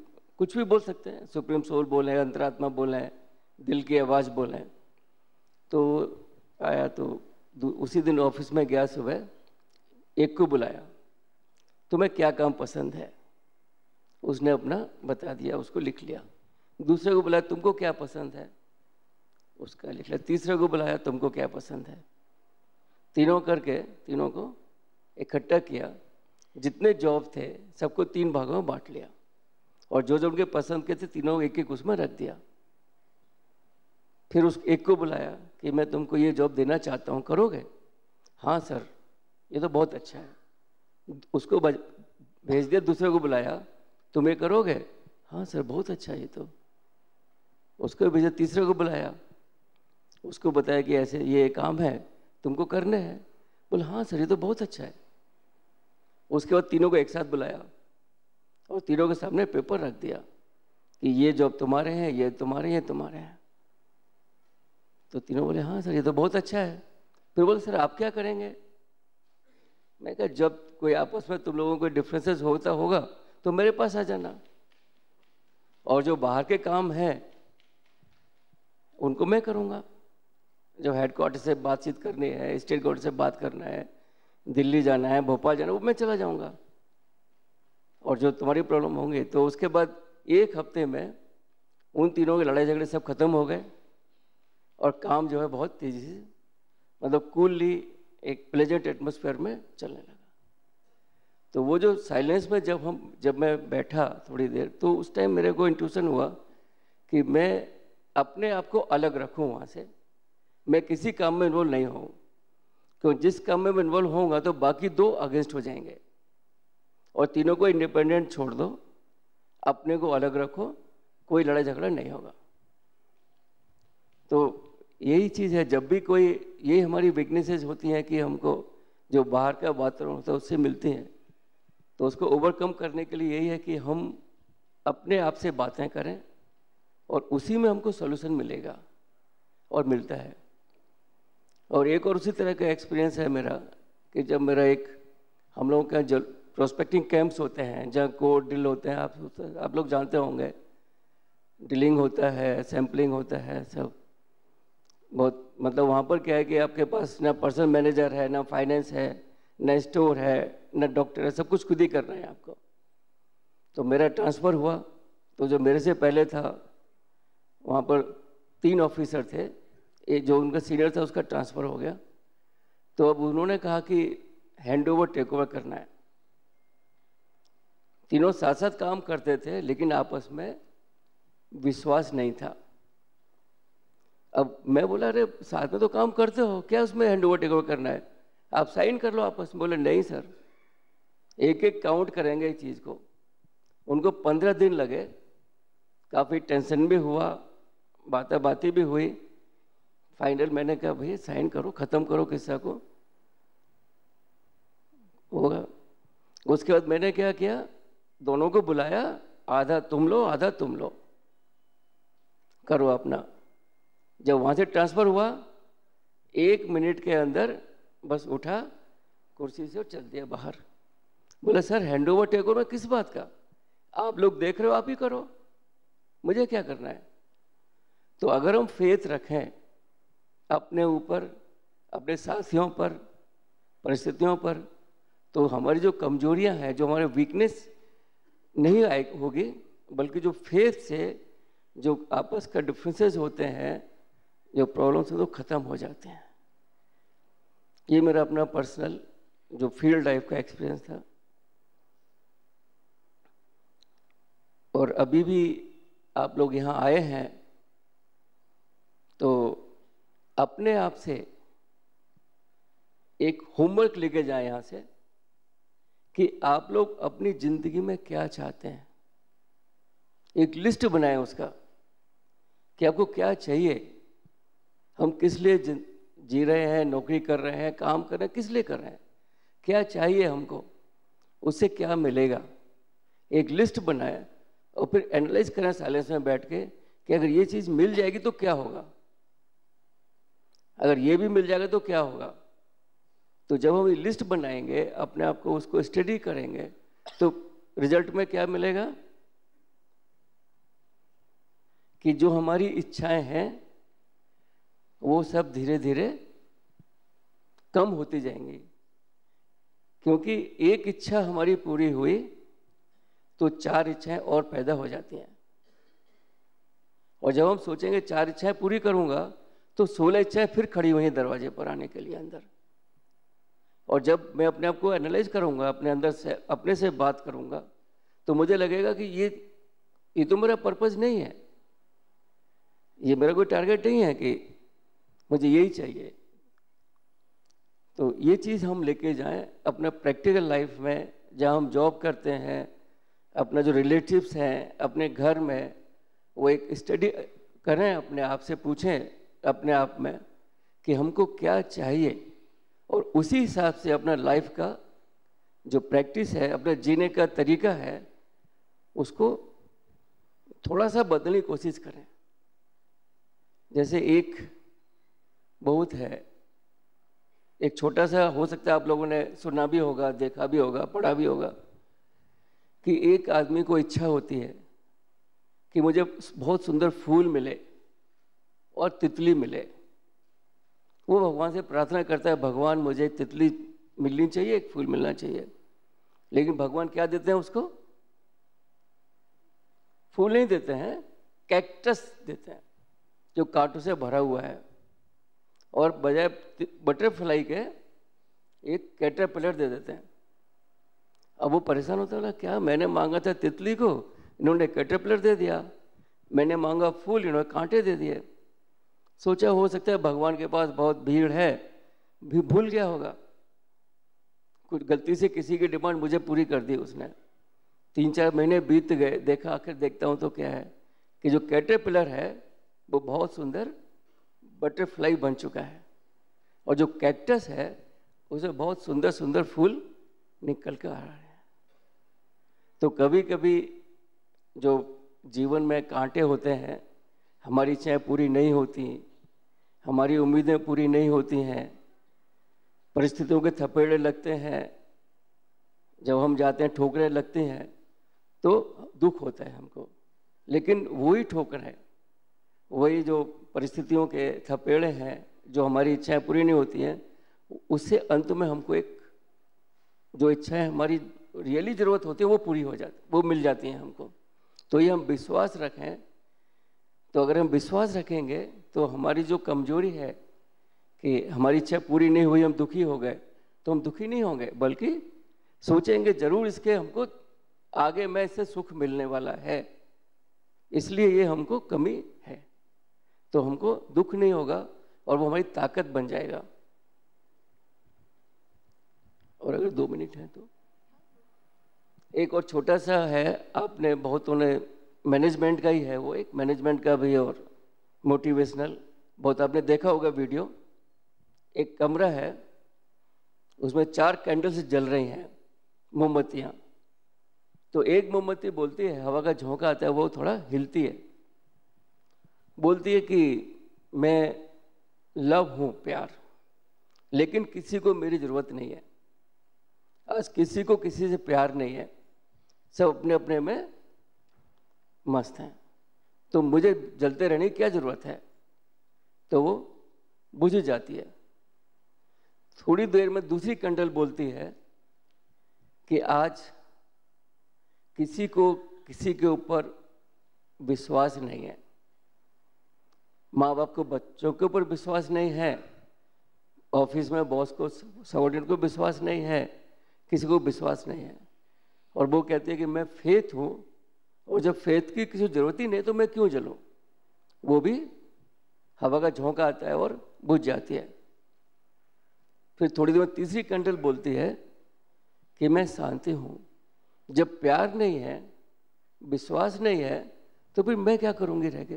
कुछ भी बोल सकते हैं, सुप्रीम सोल बोले, अंतरात्मा बोले, दिल की आवाज़ बोले। तो आया तो उसी दिन ऑफिस में गया, सुबह एक को बुलाया, तुम्हें क्या काम पसंद है, उसने अपना बता दिया, उसको लिख लिया। दूसरे को बुलाया, तुमको क्या पसंद है, उसका लिख लिया। तीसरे को बुलाया, तुमको क्या पसंद है। तीनों करके तीनों को इकट्ठा किया, जितने जॉब थे सबको 3 भागों में बांट लिया, और जो जो उनके पसंद के थे तीनों एक एक उसमें रख दिया। फिर उस एक को बुलाया कि मैं तुमको ये जॉब देना चाहता हूँ, करोगे? हाँ सर, ये तो बहुत अच्छा है। उसको भेज दिया। दूसरे को बुलाया, तुम ये करोगे? हाँ सर, बहुत अच्छा है ये तो। उसको भेजा। तीसरे को बुलाया, उसको बताया कि ऐसे ये काम है, तुमको करने हैं। बोले हाँ सर, ये तो बहुत अच्छा है। उसके बाद तीनों को एक साथ बुलाया और तीनों के सामने पेपर रख दिया कि ये जॉब तुम्हारे हैं, ये तुम्हारे हैं, तुम्हारे हैं। तो तीनों बोले हाँ सर, ये तो बहुत अच्छा है। फिर बोले सर आप क्या करेंगे? मैं कहा जब कोई आपस में तुम लोगों को डिफरेंसेस होता होगा तो मेरे पास आ जाना, और जो बाहर के काम हैं उनको मैं करूँगा। जो हेडक्वार्टर से बातचीत करनी है, स्टेट गवर्नमेंट से बात करना है, दिल्ली जाना है, भोपाल जाना है, वो मैं चला जाऊँगा। और जो तुम्हारी प्रॉब्लम होंगे, तो उसके बाद 1 हफ्ते में उन तीनों के लड़ाई झगड़े सब खत्म हो गए, और काम जो है बहुत तेज़ी से, मतलब कूलली एक प्लेजेंट एटमॉस्फेयर में चलने लगा। तो वो जो साइलेंस में जब मैं बैठा थोड़ी देर, तो उस टाइम मेरे को इंट्यूशन हुआ कि मैं अपने आप को अलग रखूं वहाँ से, मैं किसी काम में इन्वॉल्व नहीं हूँ, क्योंकि जिस काम में मैं इन्वॉल्व होऊंगा तो बाकी 2 अगेंस्ट हो जाएंगे, और तीनों को इंडिपेंडेंट छोड़ दो, अपने को अलग रखो, कोई लड़ाई झगड़ा नहीं होगा। तो यही चीज़ है, जब भी कोई, यही हमारी वीकनेसेस होती हैं कि हमको जो बाहर का वातावरण होता है उससे मिलती हैं, तो उसको ओवरकम करने के लिए यही है कि हम अपने आप से बातें करें, और उसी में हमको सॉल्यूशन मिलेगा, और मिलता है। और एक और उसी तरह का एक्सपीरियंस है मेरा कि जब मेरा हम लोगों का जो प्रोस्पेक्टिंग कैंप्स होते हैं, जहाँ कोड ड्रिल होते हैं, आप लोग जानते होंगे, ड्रिलिंग होता है, सैम्पलिंग होता है, सब बहुत, मतलब वहाँ पर क्या है कि आपके पास ना पर्सनल मैनेजर है, ना फाइनेंस है, ना स्टोर है, ना डॉक्टर है, सब कुछ खुद ही करना है आपको। तो मेरा ट्रांसफ़र हुआ, तो जो मेरे से पहले था वहाँ पर 3 ऑफिसर थे, जो उनका सीनियर था उसका ट्रांसफ़र हो गया। तो अब उन्होंने कहा कि हैंड ओवर टेक ओवर करना है। तीनों साथ साथ काम करते थे, लेकिन आपस में विश्वास नहीं था। अब मैं बोला अरे साथ में तो काम करते हो, क्या उसमें हैंड ओवर टेक ओवर करना है, आप साइन कर लो आपस में। बोले नहीं सर, एक एक काउंट करेंगे इस चीज़ को। उनको 15 दिन लगे, काफ़ी टेंशन भी हुआ, बातें भी हुई। फाइनल मैंने कहा भैया साइन करो, ख़त्म करो किस्सा को, होगा। उसके बाद मैंने क्या किया, दोनों को बुलाया, आधा तुम लो आधा तुम लो, करो अपना। जब वहाँ से ट्रांसफ़र हुआ 1 मिनट के अंदर बस उठा कुर्सी से और चल दिया बाहर। बोला sir hand over take over किस बात का, आप लोग देख रहे हो, आप ही करो, मुझे क्या करना है। तो अगर हम फेथ रखें अपने ऊपर, अपने साथियों पर, परिस्थितियों पर, तो हमारी जो कमजोरियां हैं, जो हमारे वीकनेस नहीं होगी, बल्कि जो फेथ से जो आपस का डिफरेंसेस होते हैं, जो प्रॉब्लम्स हैं, तो ख़त्म हो जाते हैं। ये मेरा अपना पर्सनल जो फील्ड लाइफ का एक्सपीरियंस था। और अभी भी आप लोग यहाँ आए हैं तो अपने आप से एक होमवर्क लेके जाएं यहाँ से कि आप लोग अपनी ज़िंदगी में क्या चाहते हैं। एक लिस्ट बनाएं उसका कि आपको क्या चाहिए, हम किस लिए जी रहे हैं, नौकरी कर रहे हैं, काम कर रहे हैं, किस लिए कर रहे हैं, क्या चाहिए हमको, उससे क्या मिलेगा। एक लिस्ट बनाएं और फिर एनालाइज करें साइलेंस में बैठ के कि अगर ये चीज़ मिल जाएगी तो क्या होगा, अगर ये भी मिल जाएगा तो क्या होगा। तो जब हम लिस्ट बनाएंगे, अपने आप को उसको स्टडी करेंगे, तो रिजल्ट में क्या मिलेगा कि जो हमारी इच्छाएं हैं वो सब धीरे धीरे कम होती जाएंगी, क्योंकि एक इच्छा हमारी पूरी हुई तो 4 इच्छाएं और पैदा हो जाती हैं। और जब हम सोचेंगे 4 इच्छाएं पूरी करूंगा तो 16 इच्छाएं फिर खड़ी हुई हैं दरवाजे पर आने के लिए अंदर। और जब मैं अपने आप को एनालाइज करूंगा, अपने अंदर से अपने से बात करूंगा, तो मुझे लगेगा कि ये तो मेरा पर्पस नहीं है, ये मेरा कोई टारगेट नहीं है कि मुझे यही चाहिए। तो ये चीज़ हम लेके जाएं अपना प्रैक्टिकल लाइफ में, जहाँ हम जॉब करते हैं, अपना जो रिलेटिव्स हैं अपने घर में, वो एक स्टडी करें, अपने आप से पूछें अपने आप में कि हमको क्या चाहिए, और उसी हिसाब से अपना लाइफ का जो प्रैक्टिस है, अपना जीने का तरीका है, उसको थोड़ा सा बदलने की कोशिश करें। जैसे एक बहुत है, एक छोटा सा, हो सकता है आप लोगों ने सुना भी होगा, देखा भी होगा, पढ़ा भी होगा, कि एक आदमी को इच्छा होती है कि मुझे बहुत सुंदर फूल मिले और तितली मिले। वो भगवान से प्रार्थना करता है, भगवान मुझे तितली मिलनी चाहिए, एक फूल मिलना चाहिए। लेकिन भगवान क्या देते हैं उसको? फूल नहीं देते हैं, कैक्टस देते हैं जो कांटों से भरा हुआ है, और बजाय बटरफ्लाई के एक कैटरपिलर दे देते हैं। अब वो परेशान होता है, क्या मैंने मांगा था तितली को, इन्होंने कैटरपिलर दे दिया, मैंने मांगा फूल, इन्होंने कांटे दे दिए। सोचा हो सकता है भगवान के पास बहुत भीड़ है, भी भूल गया होगा, कुछ गलती से किसी की डिमांड मुझे पूरी कर दी उसने। 3-4 महीने बीत गए, देखा, आखिर देखता हूँ तो क्या है कि जो कैटरपिलर है वो बहुत सुंदर बटरफ्लाई बन चुका है, और जो कैक्टस है उसमें बहुत सुंदर सुंदर फूल निकल कर आ रहे हैं। तो कभी कभी जो जीवन में कांटे होते हैं, हमारी इच्छाएं पूरी नहीं होती, हमारी उम्मीदें पूरी नहीं होती हैं, परिस्थितियों के थपेड़े लगते हैं, जब हम जाते हैं ठोकरें लगती हैं तो दुख होता है हमको। लेकिन वही ठोकर है, वही जो परिस्थितियों के थपेड़े हैं, जो हमारी इच्छाएं पूरी नहीं होती हैं, उससे अंत में हमको एक जो इच्छाएं हमारी रियली ज़रूरत होती है वो पूरी हो जाती, वो मिल जाती हैं हमको। तो ये हम विश्वास रखें। तो अगर हम विश्वास रखेंगे तो हमारी जो कमजोरी है कि हमारी इच्छा पूरी नहीं हुई, हम दुखी हो गए, तो हम दुखी नहीं होंगे, बल्कि सोचेंगे जरूर इसके हमको आगे में इससे सुख मिलने वाला है, इसलिए ये हमको कमी है, तो हमको दुख नहीं होगा और वो हमारी ताकत बन जाएगा। और अगर 2 मिनट है तो एक और छोटा सा है, आपने बहुतों ने मैनेजमेंट का ही है, वो एक मैनेजमेंट का भी और मोटिवेशनल, बहुत आपने देखा होगा वीडियो। एक कमरा है, उसमें 4 कैंडल्स जल रही हैं, मोमबत्तियाँ। तो एक मोमबत्ती बोलती है, हवा का झोंका आता है, वो थोड़ा हिलती है, बोलती है कि मैं लव हूँ, प्यार, लेकिन किसी को मेरी ज़रूरत नहीं है, आज किसी को किसी से प्यार नहीं है, सब अपने अपने में मस्त हैं, तो मुझे जलते रहने की क्या ज़रूरत है। तो वो बुझ जाती है। थोड़ी देर में दूसरी कैंडल बोलती है कि आज किसी को किसी के ऊपर विश्वास नहीं है, माँ बाप को बच्चों के ऊपर विश्वास नहीं है, ऑफिस में बॉस को, सबऑर्डिनेट को विश्वास नहीं है, किसी को विश्वास नहीं है। और वो कहती है कि मैं फेथ हूँ, और जब फेथ की किसी ज़रूरत ही नहीं तो मैं क्यों जलूँ। वो भी हवा का झोंका आता है और बुझ जाती है। फिर थोड़ी देर में तीसरी कैंडल बोलती है कि मैं शांति हूँ। जब प्यार नहीं है, विश्वास नहीं है, तो फिर मैं क्या करूँगी रह के,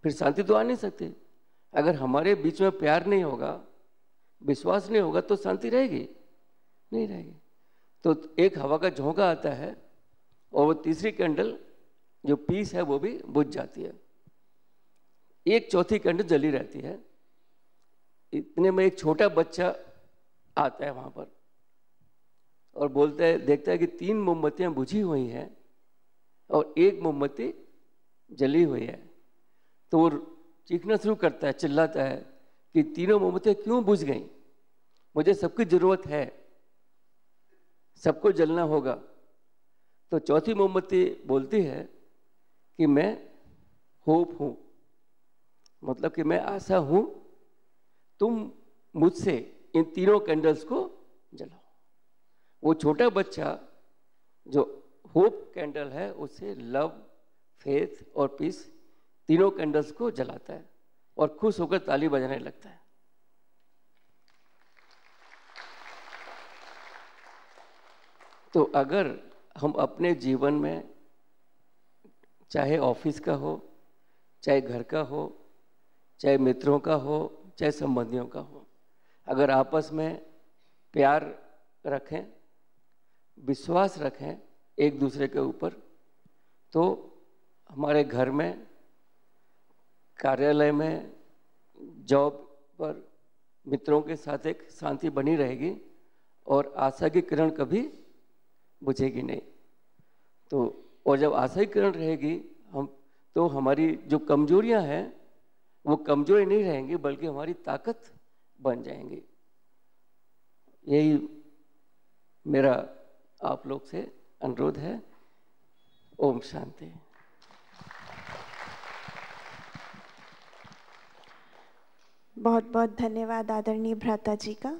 फिर शांति तो आ नहीं सकती। अगर हमारे बीच में प्यार नहीं होगा, विश्वास नहीं होगा, तो शांति रहेगी नहीं रहेगी। तो एक हवा का झोंका आता है और वो तीसरी कैंडल जो पीस है वो भी बुझ जाती है। एक चौथी कैंडल जली रहती है। इतने में एक छोटा बच्चा आता है वहाँ पर और बोलता है, देखता है कि 3 मोमबत्तियाँ बुझी हुई हैं और 1 मोमबत्ती जली हुई है। तो वो चीखना शुरू करता है, चिल्लाता है कि तीनों मोमबत्तियाँ क्यों बुझ गईं? मुझे सबकी ज़रूरत है, सबको जलना होगा। तो चौथी मोमबत्ती बोलती है कि मैं होप हूँ, मतलब कि मैं आशा हूँ, तुम मुझसे इन तीनों कैंडल्स को जलाओ। वो छोटा बच्चा जो होप कैंडल है उससे लव, फेथ और पीस तीनों कैंडल्स को जलाता है और खुश होकर ताली बजाने लगता है। तो अगर हम अपने जीवन में, चाहे ऑफिस का हो, चाहे घर का हो, चाहे मित्रों का हो, चाहे संबंधियों का हो, अगर आपस में प्यार रखें, विश्वास रखें एक दूसरे के ऊपर, तो हमारे घर में, कार्यालय में, जॉब पर, मित्रों के साथ एक शांति बनी रहेगी और आशा की किरण कभी बुझेगी नहीं। तो और जब आशा की किरण रहेगी तो हमारी जो कमजोरियां हैं वो कमजोरी नहीं रहेंगी बल्कि हमारी ताकत बन जाएंगी। यही मेरा आप लोग से अनुरोध है। ओम शांति। बहुत बहुत धन्यवाद आदरणीय भ्राता जी का।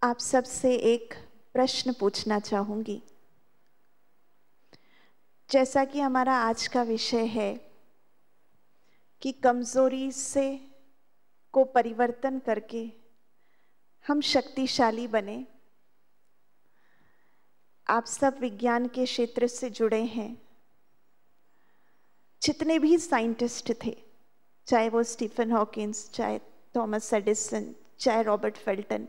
आप सबसे एक प्रश्न पूछना चाहूंगी। जैसा कि हमारा आज का विषय है कि कमजोरी से को परिवर्तन करके हम शक्तिशाली बने। आप सब विज्ञान के क्षेत्र से जुड़े हैं। जितने भी साइंटिस्ट थे, चाहे वो स्टीफन हॉकिंस, चाहे थॉमस एडिसन, चाहे रॉबर्ट फेल्टन,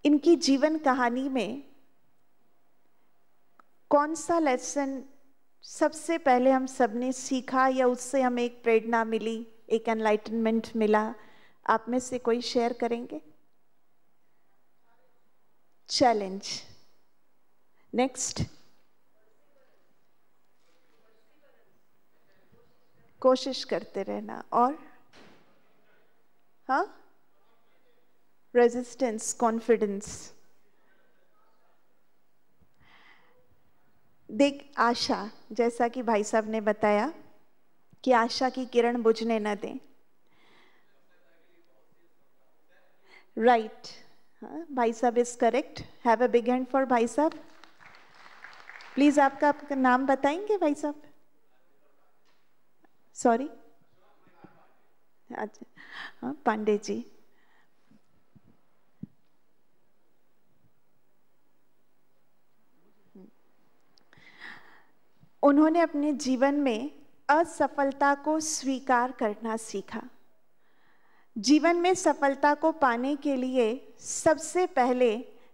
इनकी जीवन कहानी में कौन सा लेसन सबसे पहले हम सबने सीखा या उससे हमें एक प्रेरणा मिली, एक एनलाइटनमेंट मिला? आप में से कोई शेयर करेंगे? चैलेंज। नेक्स्ट, कोशिश करते रहना। और हाँ, रेजिस्टेंस, कॉन्फिडेंस। देख, आशा, जैसा कि भाई साहब ने बताया कि आशा की किरण बुझने न दें। राइट, हाँ, भाई साहब is correct. Have a big hand for भाई साहब। प्लीज आपका नाम बताएंगे भाई साहब? सॉरी, अच्छा, हाँ, पांडे जी। उन्होंने अपने जीवन में असफलता को स्वीकार करना सीखा। जीवन में सफलता को पाने के लिए सबसे पहले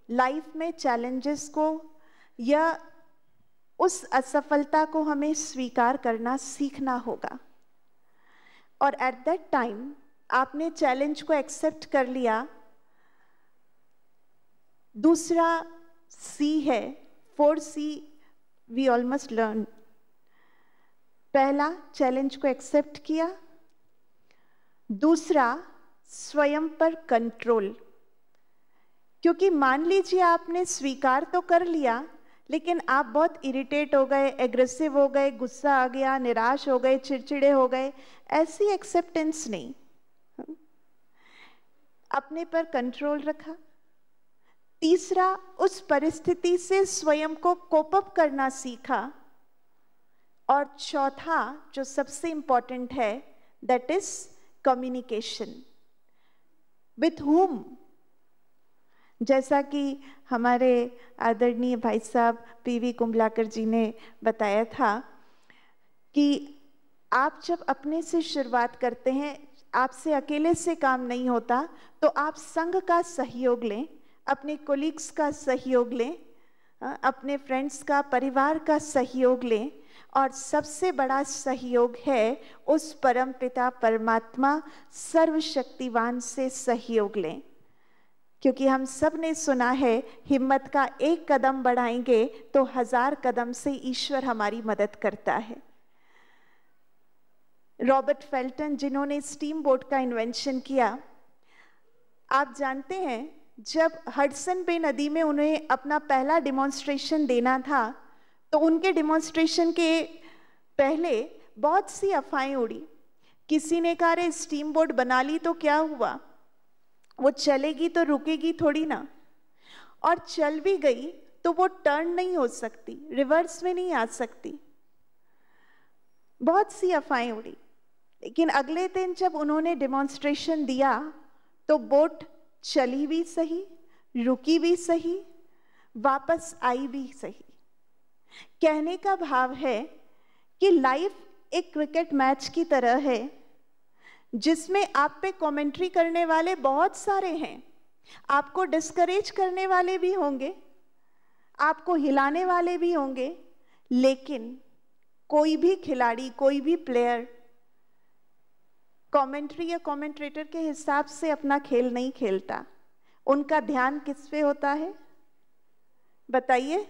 लाइफ में चैलेंजेस को या उस असफलता को हमें स्वीकार करना सीखना होगा। और एट दैट टाइम आपने चैलेंज को एक्सेप्ट कर लिया। दूसरा सी है, 4C we all must learn. पहला, चैलेंज को एक्सेप्ट किया। दूसरा, स्वयं पर कंट्रोल। क्योंकि मान लीजिए आपने स्वीकार तो कर लिया, लेकिन आप बहुत इरिटेट हो गए, एग्रेसिव हो गए, गुस्सा आ गया, निराश हो गए, चिड़चिड़े हो गए, ऐसी एक्सेप्टेंस नहीं। अपने पर कंट्रोल रखा। तीसरा, उस परिस्थिति से स्वयं को कोप अप करना सीखा। और चौथा, जो सबसे इंपॉर्टेंट है, that is communication. With whom? जैसा कि हमारे आदरणीय भाई साहब PV कुंभलाकर जी ने बताया था कि आप जब अपने से शुरुआत करते हैं, आपसे अकेले से काम नहीं होता, तो आप संघ का सहयोग लें, अपने कोलीग्स का सहयोग लें, अपने फ्रेंड्स का, परिवार का सहयोग लें। और सबसे बड़ा सहयोग है उस परमपिता परमात्मा सर्वशक्तिवान से सहयोग लें, क्योंकि हम सब ने सुना है हिम्मत का एक कदम बढ़ाएंगे तो 1000 कदम से ईश्वर हमारी मदद करता है। रॉबर्ट फेल्टन, जिन्होंने स्टीम बोट का इन्वेंशन किया, आप जानते हैं जब हडसन बे नदी में उन्हें अपना पहला डिमॉन्स्ट्रेशन देना था तो उनके डिमॉन्स्ट्रेशन के पहले बहुत सी अफवाहें उड़ी। किसी ने कहा रे स्टीम बोट बना ली तो क्या हुआ, वो चलेगी तो रुकेगी थोड़ी ना, और चल भी गई तो वो टर्न नहीं हो सकती, रिवर्स में नहीं आ सकती। बहुत सी अफवाहें उड़ी, लेकिन अगले दिन जब उन्होंने डिमॉन्स्ट्रेशन दिया तो बोट चली भी सही, रुकी भी सही, वापस आई भी सही। कहने का भाव है कि लाइफ एक क्रिकेट मैच की तरह है जिसमें आप पे कमेंट्री करने वाले बहुत सारे हैं, आपको डिस्करेज करने वाले भी होंगे, आपको हिलाने वाले भी होंगे, लेकिन कोई भी खिलाड़ी, कोई भी प्लेयर कमेंट्री या कमेंट्रेटर के हिसाब से अपना खेल नहीं खेलता। उनका ध्यान किस पे होता है बताइए?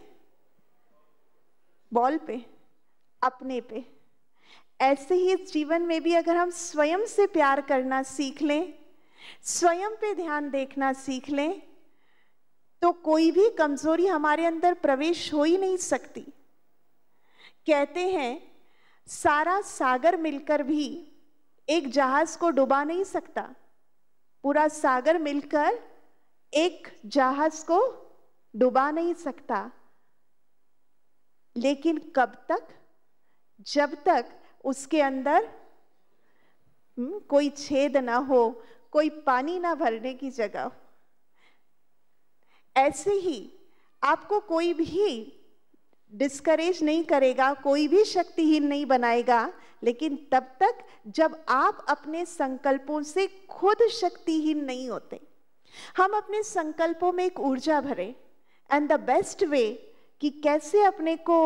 बॉल पे, अपने पे। ऐसे ही इस जीवन में भी अगर हम स्वयं से प्यार करना सीख लें, स्वयं पे ध्यान देखना सीख लें, तो कोई भी कमजोरी हमारे अंदर प्रवेश हो ही नहीं सकती। कहते हैं सारा सागर मिलकर भी एक जहाज को डुबा नहीं सकता, पूरा सागर मिलकर एक जहाज को डुबा नहीं सकता। लेकिन कब तक? जब तक उसके अंदर कोई छेद ना हो, कोई पानी ना भरने की जगह हो। ऐसे ही आपको कोई भी डिस्करेज नहीं करेगा, कोई भी शक्तिहीन नहीं बनाएगा, लेकिन तब तक जब आप अपने संकल्पों से खुद शक्तिहीन नहीं होते। हम अपने संकल्पों में एक ऊर्जा भरें, एंड द बेस्ट वे कि कैसे अपने को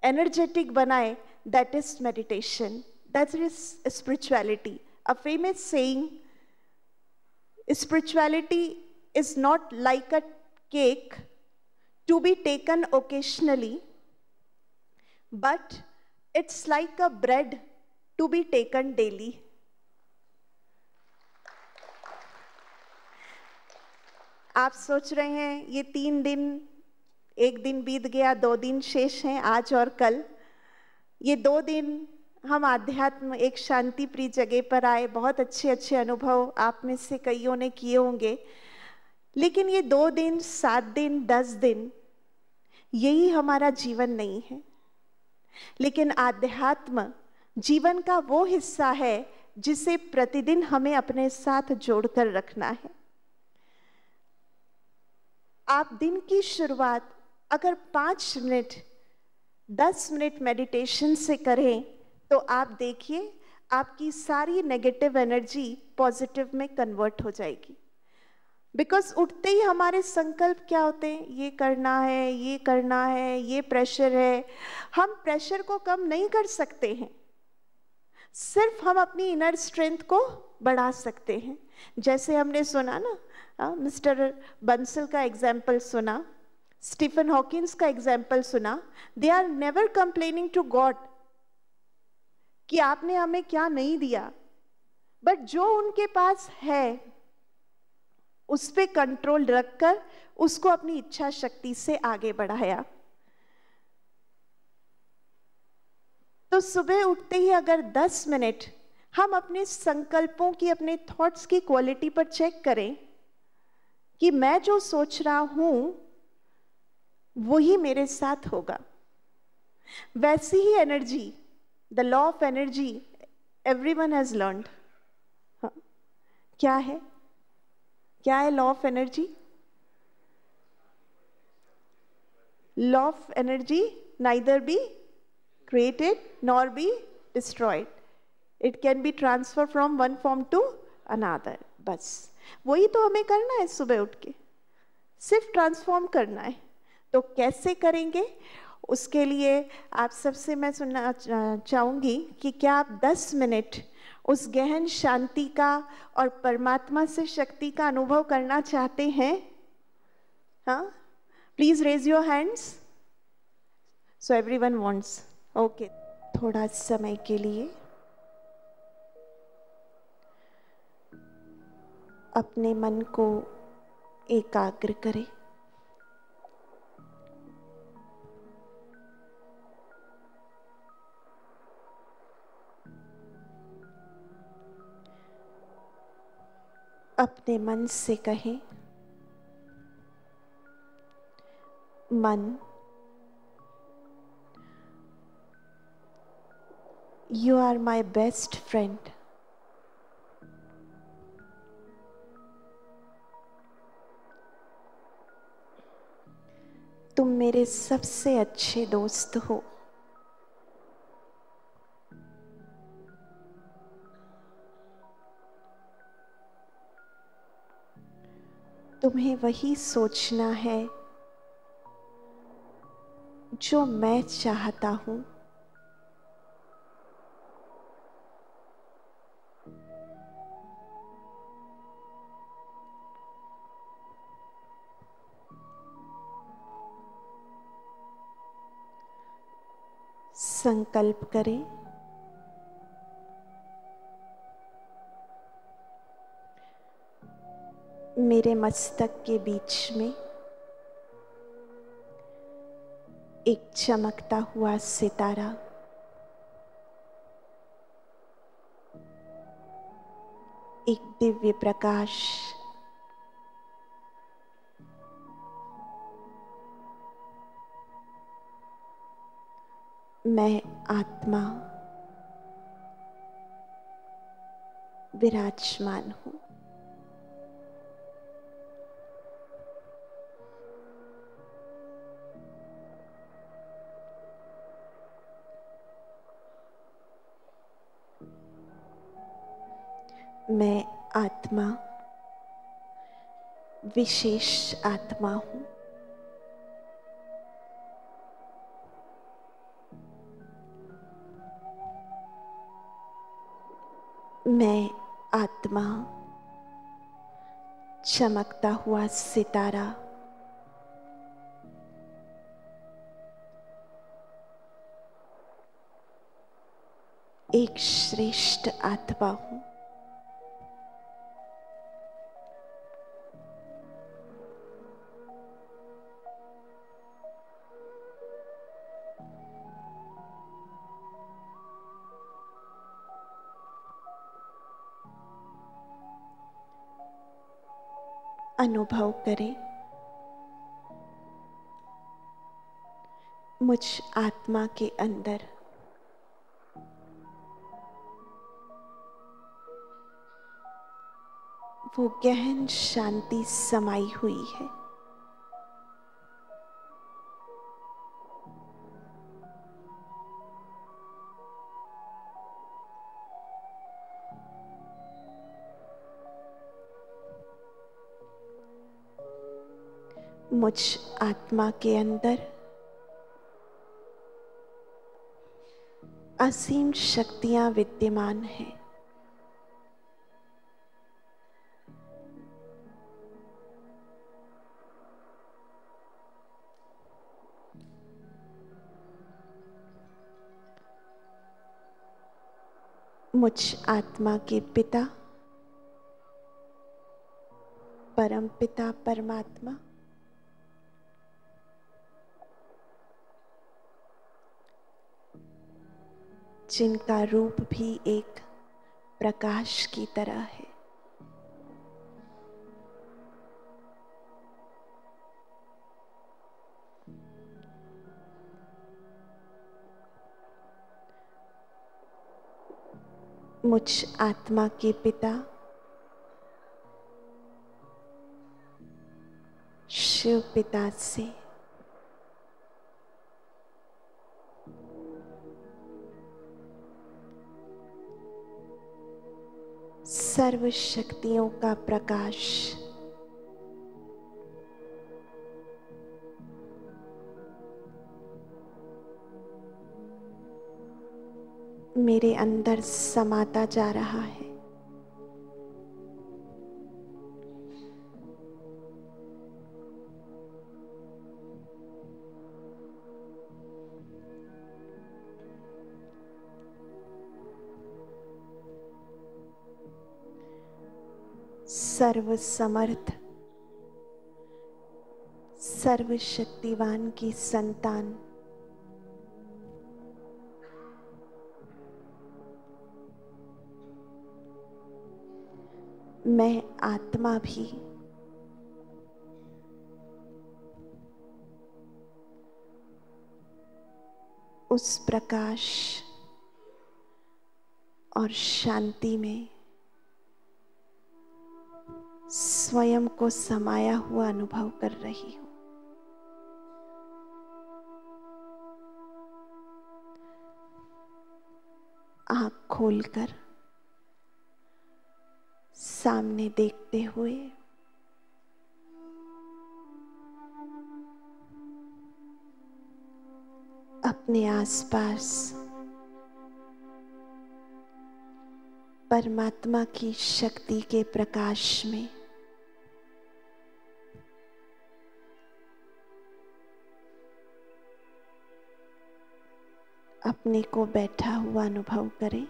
एनर्जेटिक बनाए, that is meditation, that is spirituality. A famous saying, spirituality is not like a cake to be taken occasionally, but it's like a bread to be taken daily. आप सोच रहे हैं ये 3 दिन, एक दिन बीत गया, 2 दिन शेष हैं, आज और कल। ये 2 दिन हम आध्यात्म एक शांति प्रिय जगह पर आए, बहुत अच्छे अच्छे अनुभव आप में से कईयों ने किए होंगे। लेकिन ये 2 दिन, 7 दिन, 10 दिन, यही हमारा जीवन नहीं है। लेकिन आध्यात्म जीवन का वो हिस्सा है जिसे प्रतिदिन हमें अपने साथ जोड़कर रखना है। आप दिन की शुरुआत अगर 5 मिनट, 10 मिनट मेडिटेशन से करें तो आप देखिए आपकी सारी नेगेटिव एनर्जी पॉजिटिव में कन्वर्ट हो जाएगी। बिकॉज उठते ही हमारे संकल्प क्या होते हैं? ये करना है, ये करना है, ये प्रेशर है। हम प्रेशर को कम नहीं कर सकते हैं, सिर्फ हम अपनी इनर स्ट्रेंथ को बढ़ा सकते हैं। जैसे हमने सुना ना, मिस्टर बंसल का एग्जाम्पल सुना, स्टीफन हॉकिंस का एग्जाम्पल सुना। They are never complaining to God कि आपने हमें क्या नहीं दिया, बट जो उनके पास है उस पे कंट्रोल रखकर उसको अपनी इच्छा शक्ति से आगे बढ़ाया। तो सुबह उठते ही अगर 10 मिनट हम अपने संकल्पों की, अपने थॉट्स की क्वालिटी पर चेक करें कि मैं जो सोच रहा हूं वही मेरे साथ होगा। वैसी ही energy, the law of energy, everyone has learned. क्या है? क्या है law of energy? Law of energy neither be created nor be destroyed. It can be transferred from one form to another. बस वही तो हमें करना है सुबह उठ के, सिर्फ ट्रांसफॉर्म करना है। तो कैसे करेंगे? उसके लिए आप सबसे मैं सुनना चाहूँगी कि क्या आप 10 मिनट उस गहन शांति का और परमात्मा से शक्ति का अनुभव करना चाहते हैं? हाँ, please raise your hands. So everyone wants. Okay, थोड़ा समय के लिए अपने मन को एकाग्र करें. अपने मन से कहें, मन, you are my best friend. तुम मेरे सबसे अच्छे दोस्त हो. तुम्हें वही सोचना है जो मैं चाहता हूं. संकल्प करें, मेरे मस्तक के बीच में एक चमकता हुआ सितारा, एक दिव्य प्रकाश मैं आत्मा विराजमान हूं. मैं आत्मा विशेष आत्मा हूं. मैं आत्मा चमकता हुआ सितारा एक श्रेष्ठ आत्मा हूं. अनुभव करें, मुझ आत्मा के अंदर वो गहन शांति समाई हुई है. मुझ आत्मा के अंदर असीम शक्तियां विद्यमान हैं. मुझ आत्मा के पिता परमपिता परमात्मा जिनका रूप भी एक प्रकाश की तरह है, मुझ आत्मा के पिता शिव पिता से सर्व शक्तियों का प्रकाश मेरे अंदर समाता जा रहा है। सर्वसमर्थ, सर्वशक्तिवान की संतान मैं आत्मा भी उस प्रकाश और शांति में स्वयं को समाया हुआ अनुभव कर रही हूं। आंख खोलकर सामने देखते हुए अपने आसपास परमात्मा की शक्ति के प्रकाश में अपने को बैठा हुआ अनुभव करें।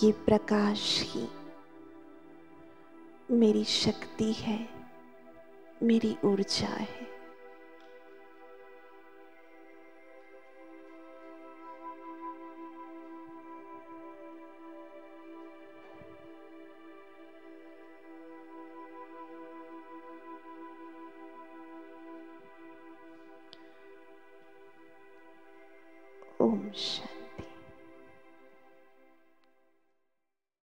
ये प्रकाश ही मेरी शक्ति है, मेरी ऊर्जा है। ओम शांति।